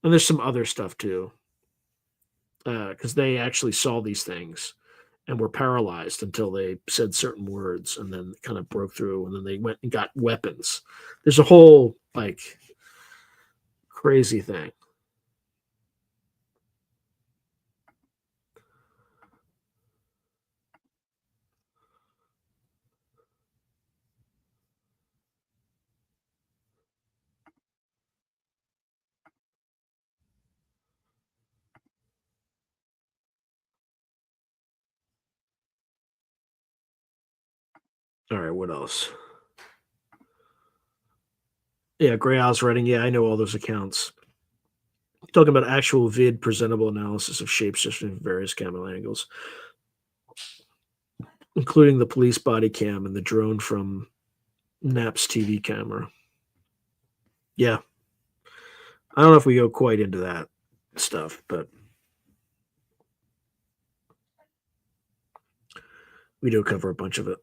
And there's some other stuff too, because they actually saw these things and were paralyzed until they said certain words and then kind of broke through and then they went and got weapons. There's a whole like crazy thing. All right, what else? Yeah, Gray Owl's writing. Yeah, I know all those accounts. Talking about actual vid presentable analysis of shapeshifting from various camera angles, including the police body cam and the drone from Knapp's TV camera. Yeah, I don't know if we go quite into that stuff, but we do cover a bunch of it.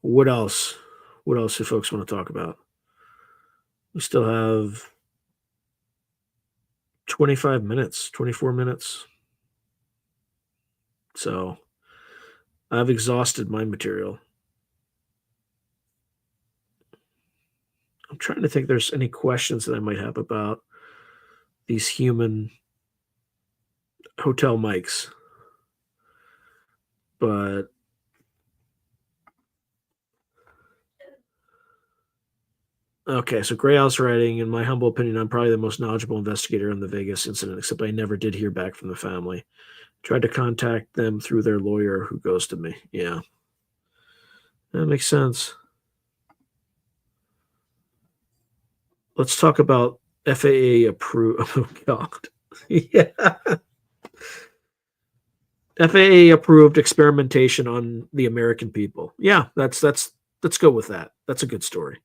What else? What else do folks want to talk about? We still have 25 minutes, 24 minutes. So I've exhausted my material. I'm trying to think if there's any questions that I might have about these human hotel mics. But okay, so Gray House writing, in my humble opinion, I'm probably the most knowledgeable investigator on the Vegas incident, except I never did hear back from the family. Tried to contact them through their lawyer who ghosted me. Yeah, that makes sense. Let's talk about FAA approved. Oh, God. Yeah. FAA approved experimentation on the American people. Yeah, let's go with that. That's a good story.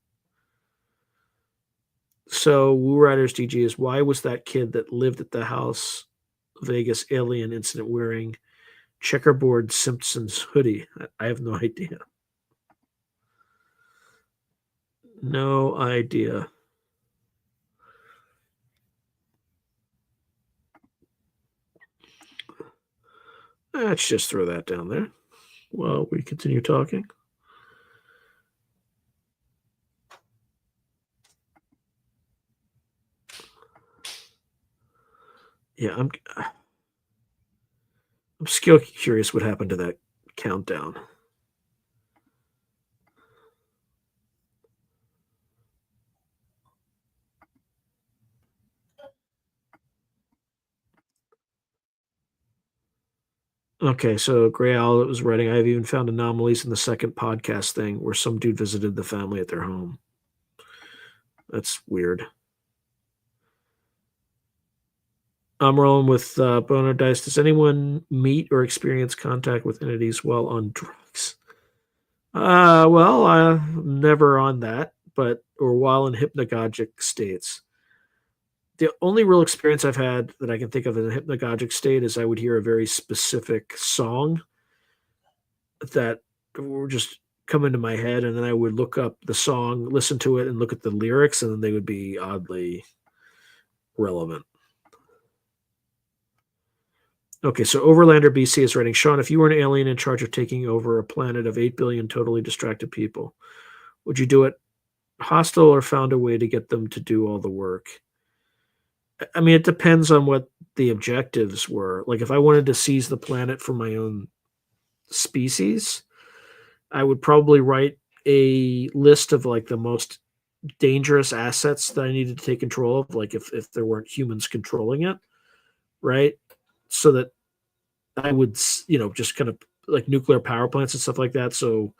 So Woo Riders DG is, why was that kid that lived at the house Vegas alien incident wearing checkerboard Simpsons hoodie? I have no idea. No idea. Let's just throw that down there while we continue talking. Yeah, I'm still curious what happened to that countdown. Okay, so Gray Owl was writing, I've even found anomalies in the second podcast thing where some dude visited the family at their home. That's weird. I'm rolling with Boner Dice. Does anyone meet or experience contact with entities while on drugs? Well, I'm never on that, but or while in hypnagogic states. The only real experience I've had that I can think of in a hypnagogic state is I would hear a very specific song that would just come into my head, and then I would look up the song, listen to it, and look at the lyrics, and then they would be oddly relevant. Okay, so Overlander BC is writing, Sean, if you were an alien in charge of taking over a planet of 8 billion totally distracted people, would you do it hostile or found a way to get them to do all the work? I mean, it depends on what the objectives were. Like, if I wanted to seize the planet for my own species, I would probably write a list of like the most dangerous assets that I needed to take control of, like if there weren't humans controlling it, right? So that I would, just kind of like nuclear power plants and stuff like that. So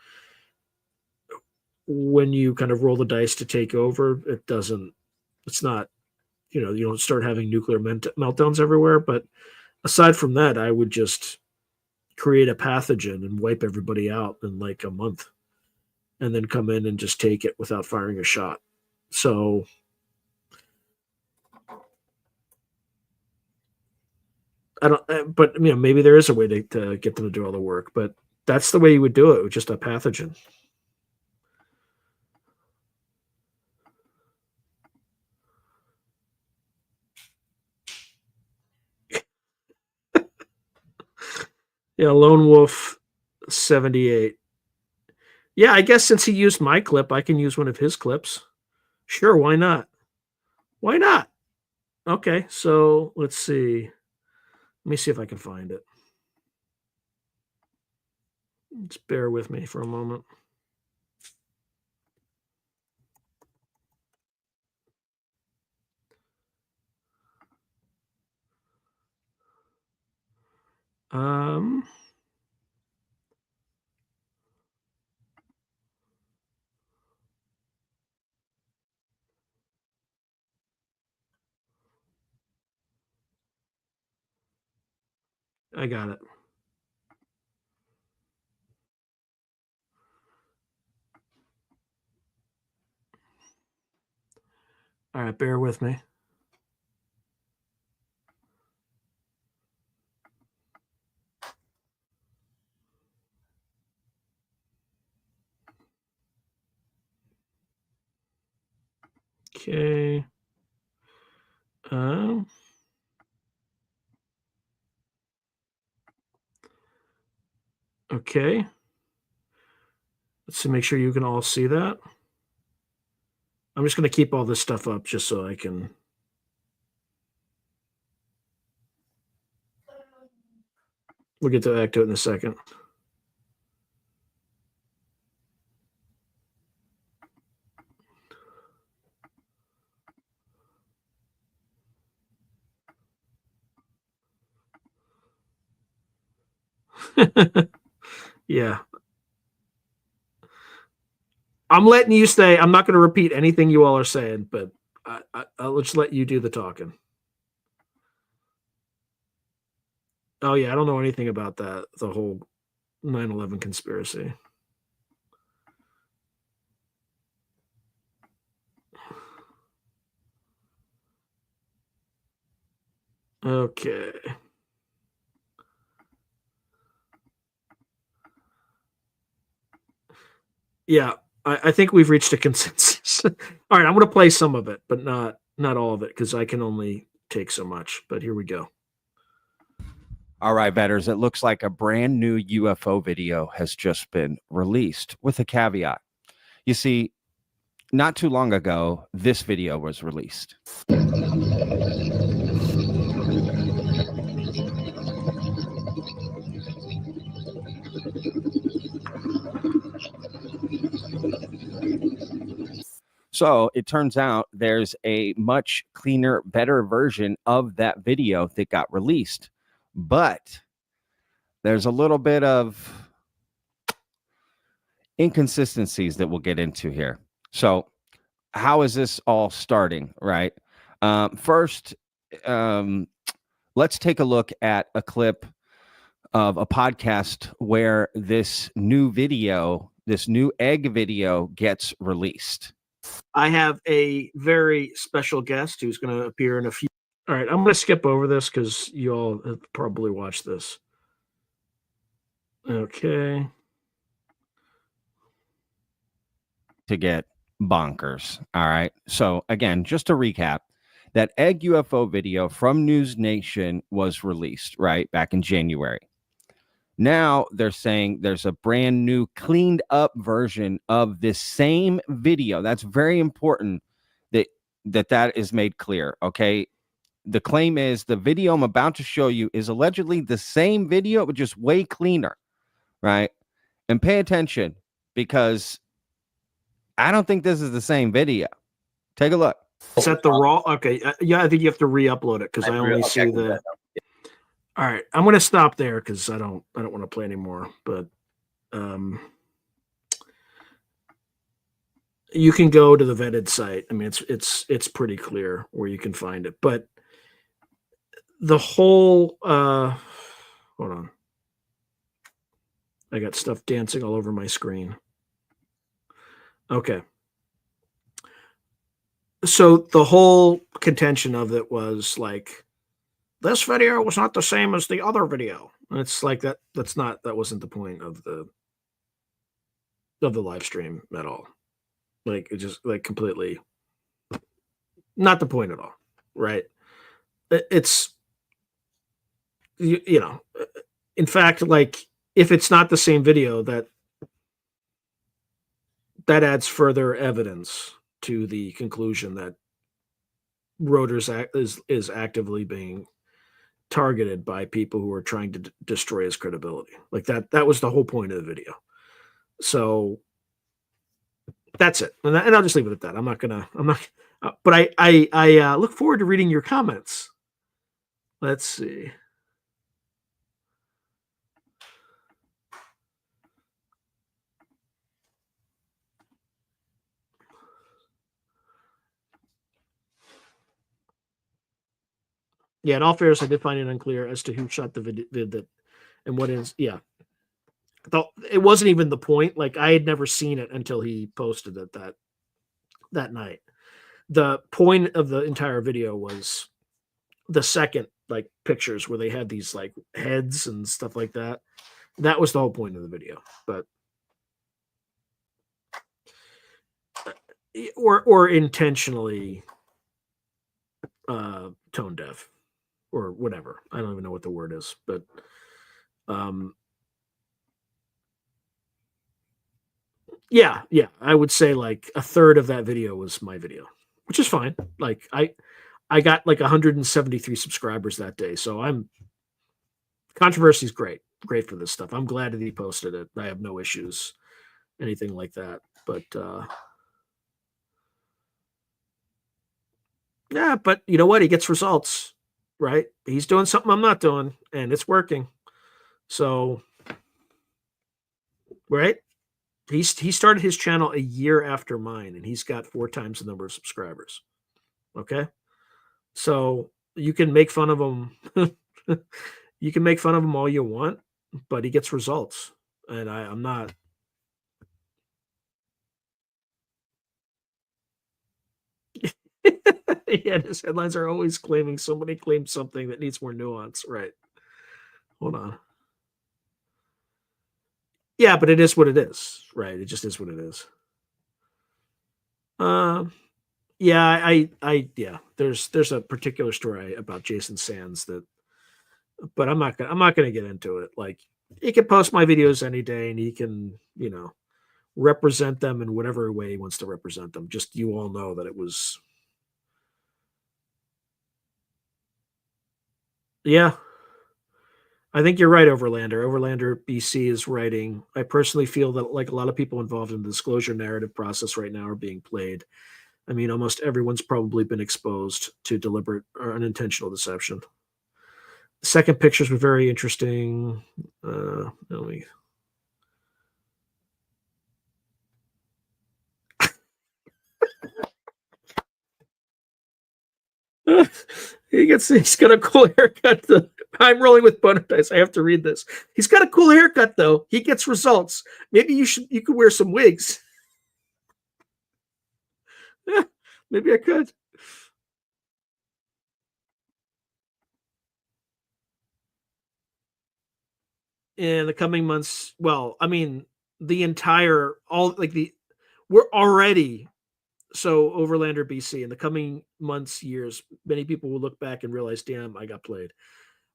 when you kind of roll the dice to take over, it's not, you don't start having nuclear meltdowns everywhere. But aside from that, I would just create a pathogen and wipe everybody out in like a month and then come in and just take it without firing a shot. So I don't, but maybe there is a way to get them to do all the work, but that's the way you would do it with just a pathogen. Yeah, Lone Wolf 78. Yeah, I guess since he used my clip, I can use one of his clips. Sure, why not? Why not? Okay, so let's see. Let me see if I can find it. Just bear with me for a moment. Um, I got it. All right, bear with me. Okay. Um, okay. Let's make sure you can all see that. I'm just going to keep all this stuff up just so I can. We'll get back to it in a second. Yeah. I'm letting you stay. I'm not going to repeat anything you all are saying, but I'll just let you do the talking. Oh, yeah. I don't know anything about that, the whole 9/11 conspiracy. Okay. Yeah. I think we've reached a consensus. All right. I'm going to play some of it, but not all of it because I can only take so much. But here we go. All right, betters, it looks like a brand new UFO video has just been released with a caveat. You see, not too long ago, this video was released. So it turns out there's a much cleaner, better version of that video that got released. But there's a little bit of inconsistencies that we'll get into here. So how is this all starting, right? First, let's take a look at a clip of a podcast where this new video, this new egg video gets released. I have a very special guest who's going to appear in a few. All right, I'm going to skip over this because you all have probably watched this. Okay. To get bonkers. All right. So, again, just to recap, that egg UFO video from News Nation was released, right, back in January. Now they're saying there's a brand new cleaned up version of this same video. That's very important that is made clear. Okay. The claim is the video I'm about to show you is allegedly the same video, but just way cleaner. Right. And pay attention because I don't think this is the same video. Take a look. Is that the raw? Okay. Yeah, I think you have to re-upload it because I only see the. All right, I'm going to stop there because I don't want to play anymore. But you can go to the vetted site. I mean, it's pretty clear where you can find it. But the whole hold on, I got stuff dancing all over my screen. Okay. So the whole contention of it was like, this video was not the same as the other video. And it's like that wasn't the point of the live stream at all. Like it just like completely not the point at all, right? It's you know, in fact, like if it's not the same video, that adds further evidence to the conclusion that Reuters is actively being targeted by people who are trying to destroy his credibility. Like that was the whole point of the video. So that's it, and I'll just leave it at that. I'm not, but I look forward to reading your comments. Let's see. Yeah, in all fairness, I did find it unclear as to who shot the video that and what is. Yeah, it wasn't even the point. Like I had never seen it until he posted it that night. The point of the entire video was the second like pictures where they had these like heads and stuff like that. That was the whole point of the video. But or intentionally tone deaf or whatever. I don't even know what the word is, but um yeah, I would say like a third of that video was my video, which is fine. Like I got like 173 subscribers that day, so I'm controversy is great for this stuff. I'm glad that he posted it. I have no issues, anything like that. But yeah, but you know what? He gets results, right? He's doing something I'm not doing, and it's working. So, right? He started his channel a year after mine, and he's got 4 times the number of subscribers. Okay, so you can make fun of him. You can make fun of him all you want, but he gets results, and I'm not. Yeah, his headlines are always claiming somebody claims something that needs more nuance. Right. Hold on. Yeah, but it is what it is. Right. It just is what it is. Um. Yeah, yeah. There's a particular story about Jason Sands that, but I'm not gonna get into it. Like, he can post my videos any day, and he can, represent them in whatever way he wants to represent them. Just you all know that it was, yeah. I think you're right, Overlander. Overlander BC is writing. I personally feel that like a lot of people involved in the disclosure narrative process right now are being played. I mean, almost everyone's probably been exposed to deliberate or unintentional deception. The second pictures were very interesting. Let me. He's got a cool haircut. I'm rolling with boner dice. I have to read this. He's got a cool haircut though. He gets results. Maybe you could wear some wigs. Maybe I could. In the coming months, well, I mean, the entire all like the we're already so Overlander BC in the coming months, years, many people will look back and realize, damn, I got played.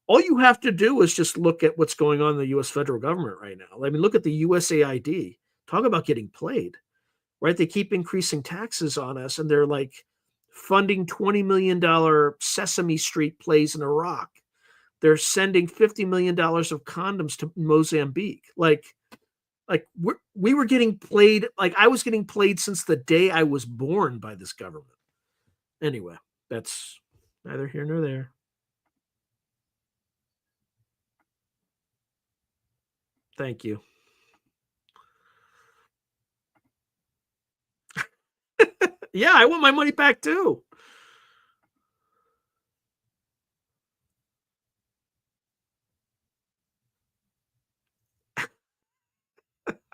All you have to do is just look at what's going on in the US federal government right now. I mean, look at the USAID. Talk about getting played, right? They keep increasing taxes on us and they're like funding $20 million Sesame Street plays in Iraq. They're sending $50 million of condoms to Mozambique. Like we were getting played. Like I was getting played since the day I was born by this government. Anyway, that's neither here nor there. Thank you. Yeah, I want my money back too.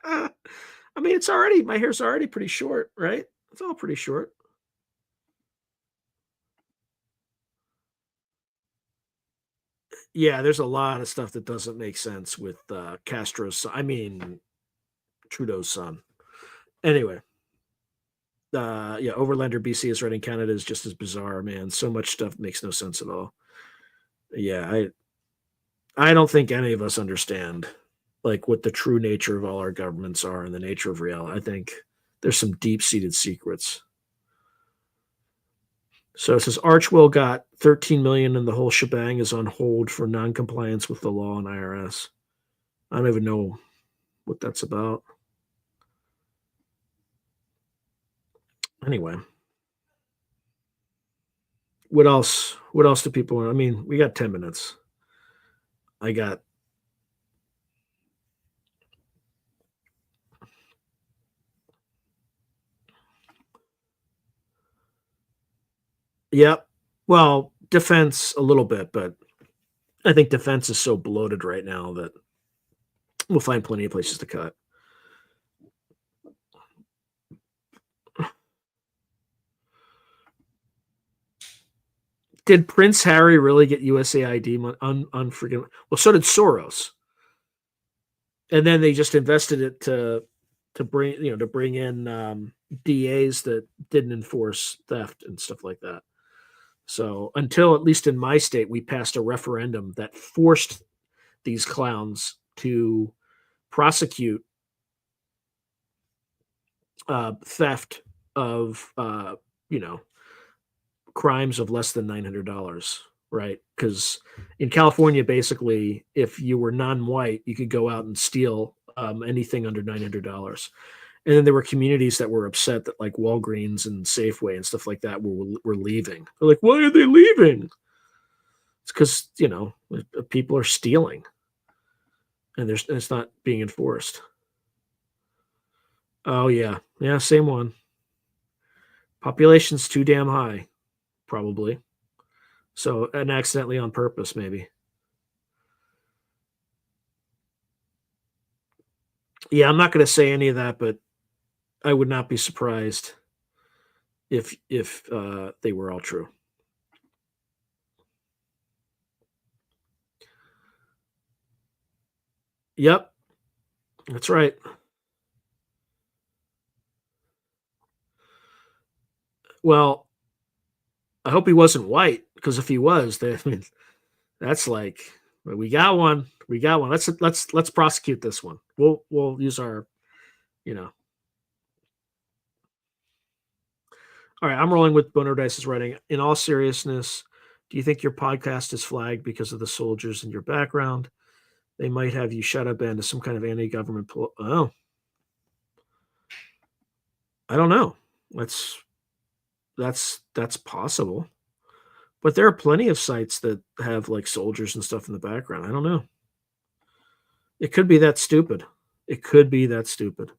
I mean, my hair's already pretty short, right? It's all pretty short. Yeah, there's a lot of stuff that doesn't make sense with Castro's son. I mean, Trudeau's son. Anyway, yeah, Overlander BC is writing Canada is just as bizarre, man. So much stuff makes no sense at all. Yeah, I don't think any of us understand like what the true nature of all our governments are and the nature of reality. I think there's some deep-seated secrets. So it says Archwell got 13 million and the whole shebang is on hold for non-compliance with the law and IRS. I don't even know what that's about. Anyway, what else? What else do people want? I mean, we got 10 minutes. I got Yep. Well, defense a little bit, but I think defense is so bloated right now that we'll find plenty of places to cut. Did Prince Harry really get USAID money? Unforgivable. Well, so did Soros, and then they just invested it to bring in DAs that didn't enforce theft and stuff like that. So until, at least in my state, we passed a referendum that forced these clowns to prosecute theft of crimes of less than $900, right? Because in California, basically, if you were non-white, you could go out and steal anything under $900. And then there were communities that were upset that, like, Walgreens and Safeway and stuff like that were leaving. They're like, why are they leaving? It's because, people are stealing, and it's not being enforced. Oh, yeah. Yeah, same one. Population's too damn high, probably. So, and accidentally on purpose, maybe. Yeah, I'm not going to say any of that, but I would not be surprised if they were all true. Yep, that's right. Well, I hope he wasn't white, because if he was, that's like, we got one. We got one. Let's prosecute this one. We'll use our, All right, I'm rolling with Bono Dice's writing. In all seriousness, do you think your podcast is flagged because of the soldiers in your background? They might have you shadow banned as some kind of anti-government. Oh, I don't know. That's possible. But there are plenty of sites that have, like, soldiers and stuff in the background. I don't know. It could be that stupid. It could be that stupid.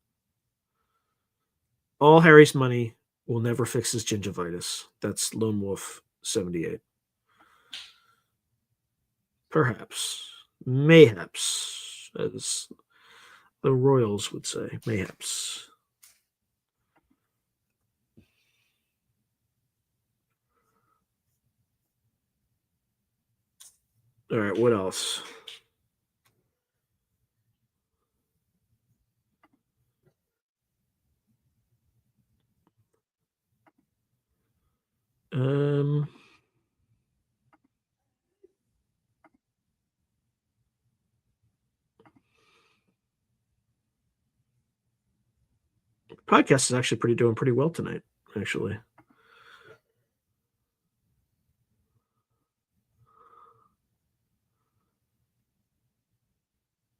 All Harry's money will never fix his gingivitis. That's Lone Wolf 78. Perhaps. Mayhaps, as the Royals would say. Mayhaps. All right, what else? Podcast is actually doing pretty well tonight, actually.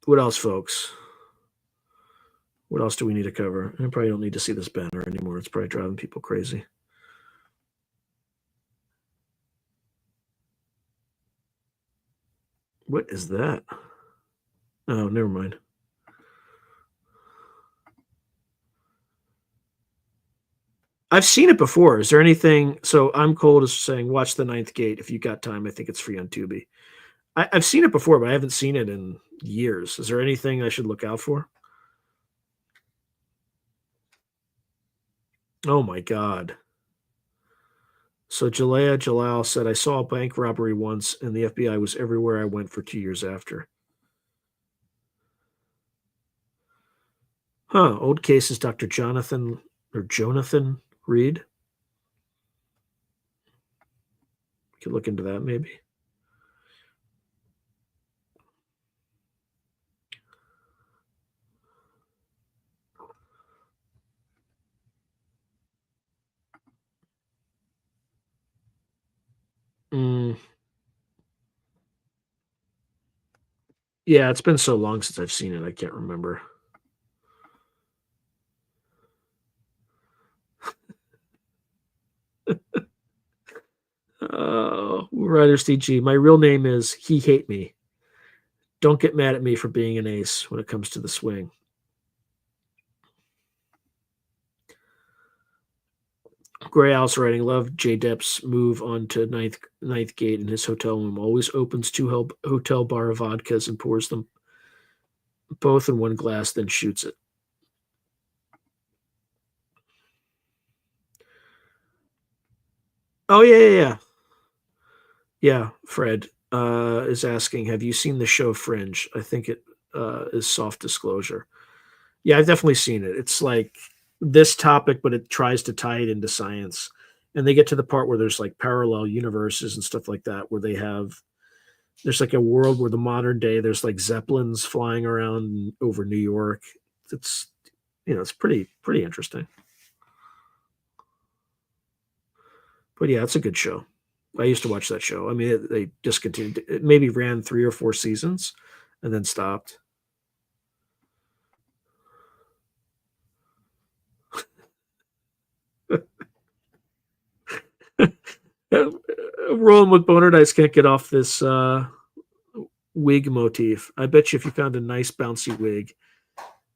What else, folks? What else do we need to cover? I probably don't need to see this banner anymore. It's probably driving people crazy. What is that? Oh, never mind. I've seen it before. Is there anything? So I'm Cold is saying, watch The Ninth Gate if you got time. I think it's free on Tubi. I've seen it before, but I haven't seen it in years. Is there anything I should look out for? Oh my God. So Jalea Jalal said, I saw a bank robbery once, and the FBI was everywhere I went for 2 years after. Huh. Old case is Dr. Jonathan Reed. Could look into that maybe. Yeah, it's been so long since I've seen it, I can't remember. Riders DG. My real name is He Hate Me. Don't get mad at me for being an ace when it comes to the swing. Gray Owl's writing, love J Depp's move on to ninth Gate in his hotel room. Always opens two hotel bar of vodkas and pours them both in one glass, then shoots it. Oh, yeah. Yeah, Fred is asking, have you seen the show Fringe? I think it is soft disclosure. Yeah, I've definitely seen it. It's like this topic, but it tries to tie it into science. And they get to the part where there's like parallel universes and stuff like that, where there's like a world where the modern day, there's like Zeppelins flying around over New York. It's, it's pretty interesting. But yeah, it's a good show. I used to watch that show. I mean, they discontinued. It maybe ran 3 or 4 seasons and then stopped. Rolling with boner dice can't get off this wig motif. I bet you if you found a nice bouncy wig,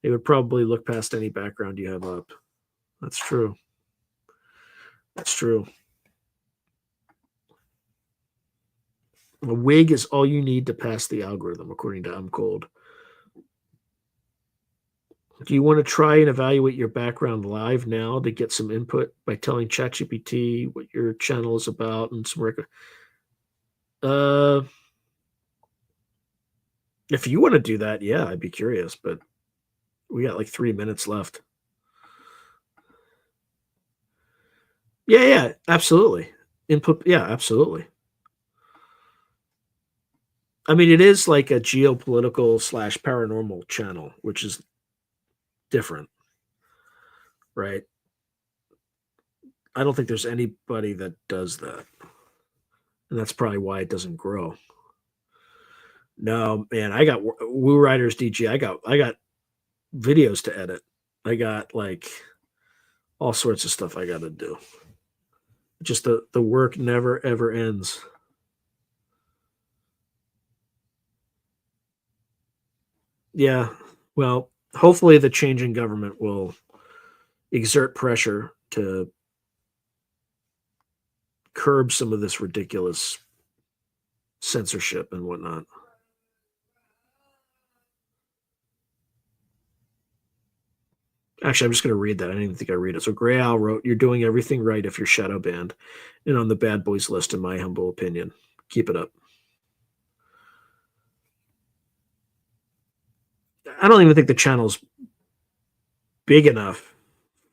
it would probably look past any background you have up. That's true. That's true. A wig is all you need to pass the algorithm, according to I'm Cold. Do you want to try and evaluate your background live now to get some input by telling ChatGPT what your channel is about and some uh if you want to do that, yeah, I'd be curious, but we got like 3 minutes left. Yeah, absolutely. Input, yeah, absolutely. I mean, it is like a geopolitical slash paranormal channel, which is different, right? I don't think there's anybody that does that. And that's probably why it doesn't grow. No, man, I got Woo Riders DG. I got videos to edit. I got like all sorts of stuff I got to do. Just the work never ever ends. Yeah. Well, hopefully the changing government will exert pressure to curb some of this ridiculous censorship and whatnot. Actually, I'm just going to read that. I didn't even think I read it. So Gray Owl wrote, "You're doing everything right if you're shadow banned, and on the bad boys list, in my humble opinion. Keep it up." I don't even think the channel's big enough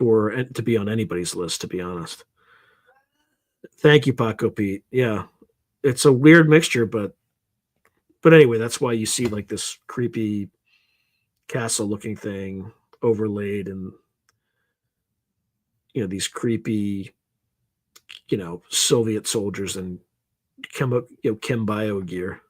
for it to be on anybody's list, to be honest. Thank you, Paco Pete. Yeah, it's a weird mixture, but anyway, that's why you see like this creepy castle-looking thing overlaid, and these creepy Soviet soldiers and chem bio gear.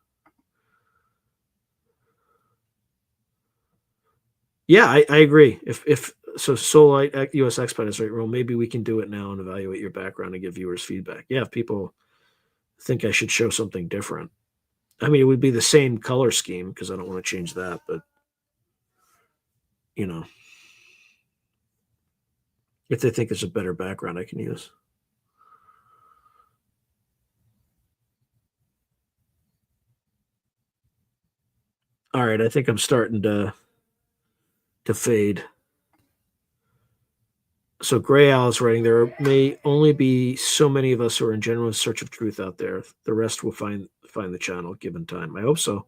Yeah, I agree. If so, Solite US Expat is right. Well, maybe we can do it now and evaluate your background and give viewers feedback. Yeah, if people think I should show something different. I mean, it would be the same color scheme because I don't want to change that, but you know, if they think there's a better background I can use. All right, I think I'm starting to fade. So Gray Owl is writing, there may only be so many of us who are in genuine search of truth out there. The rest will find the channel given time. I hope so.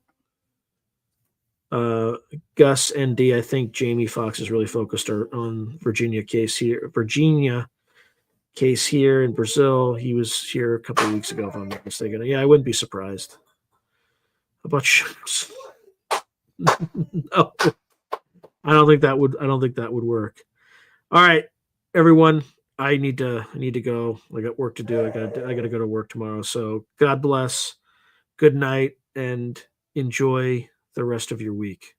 Gus ND, I think Jamie Foxx is really focused on Virginia case here. Virginia case here in Brazil. He was here a couple of weeks ago, if I'm not mistaken. Yeah, I wouldn't be surprised. How about no, I don't think that would work. All right, everyone. I need to go. I got work to do. I got to go to work tomorrow. So God bless. Good night and enjoy the rest of your week.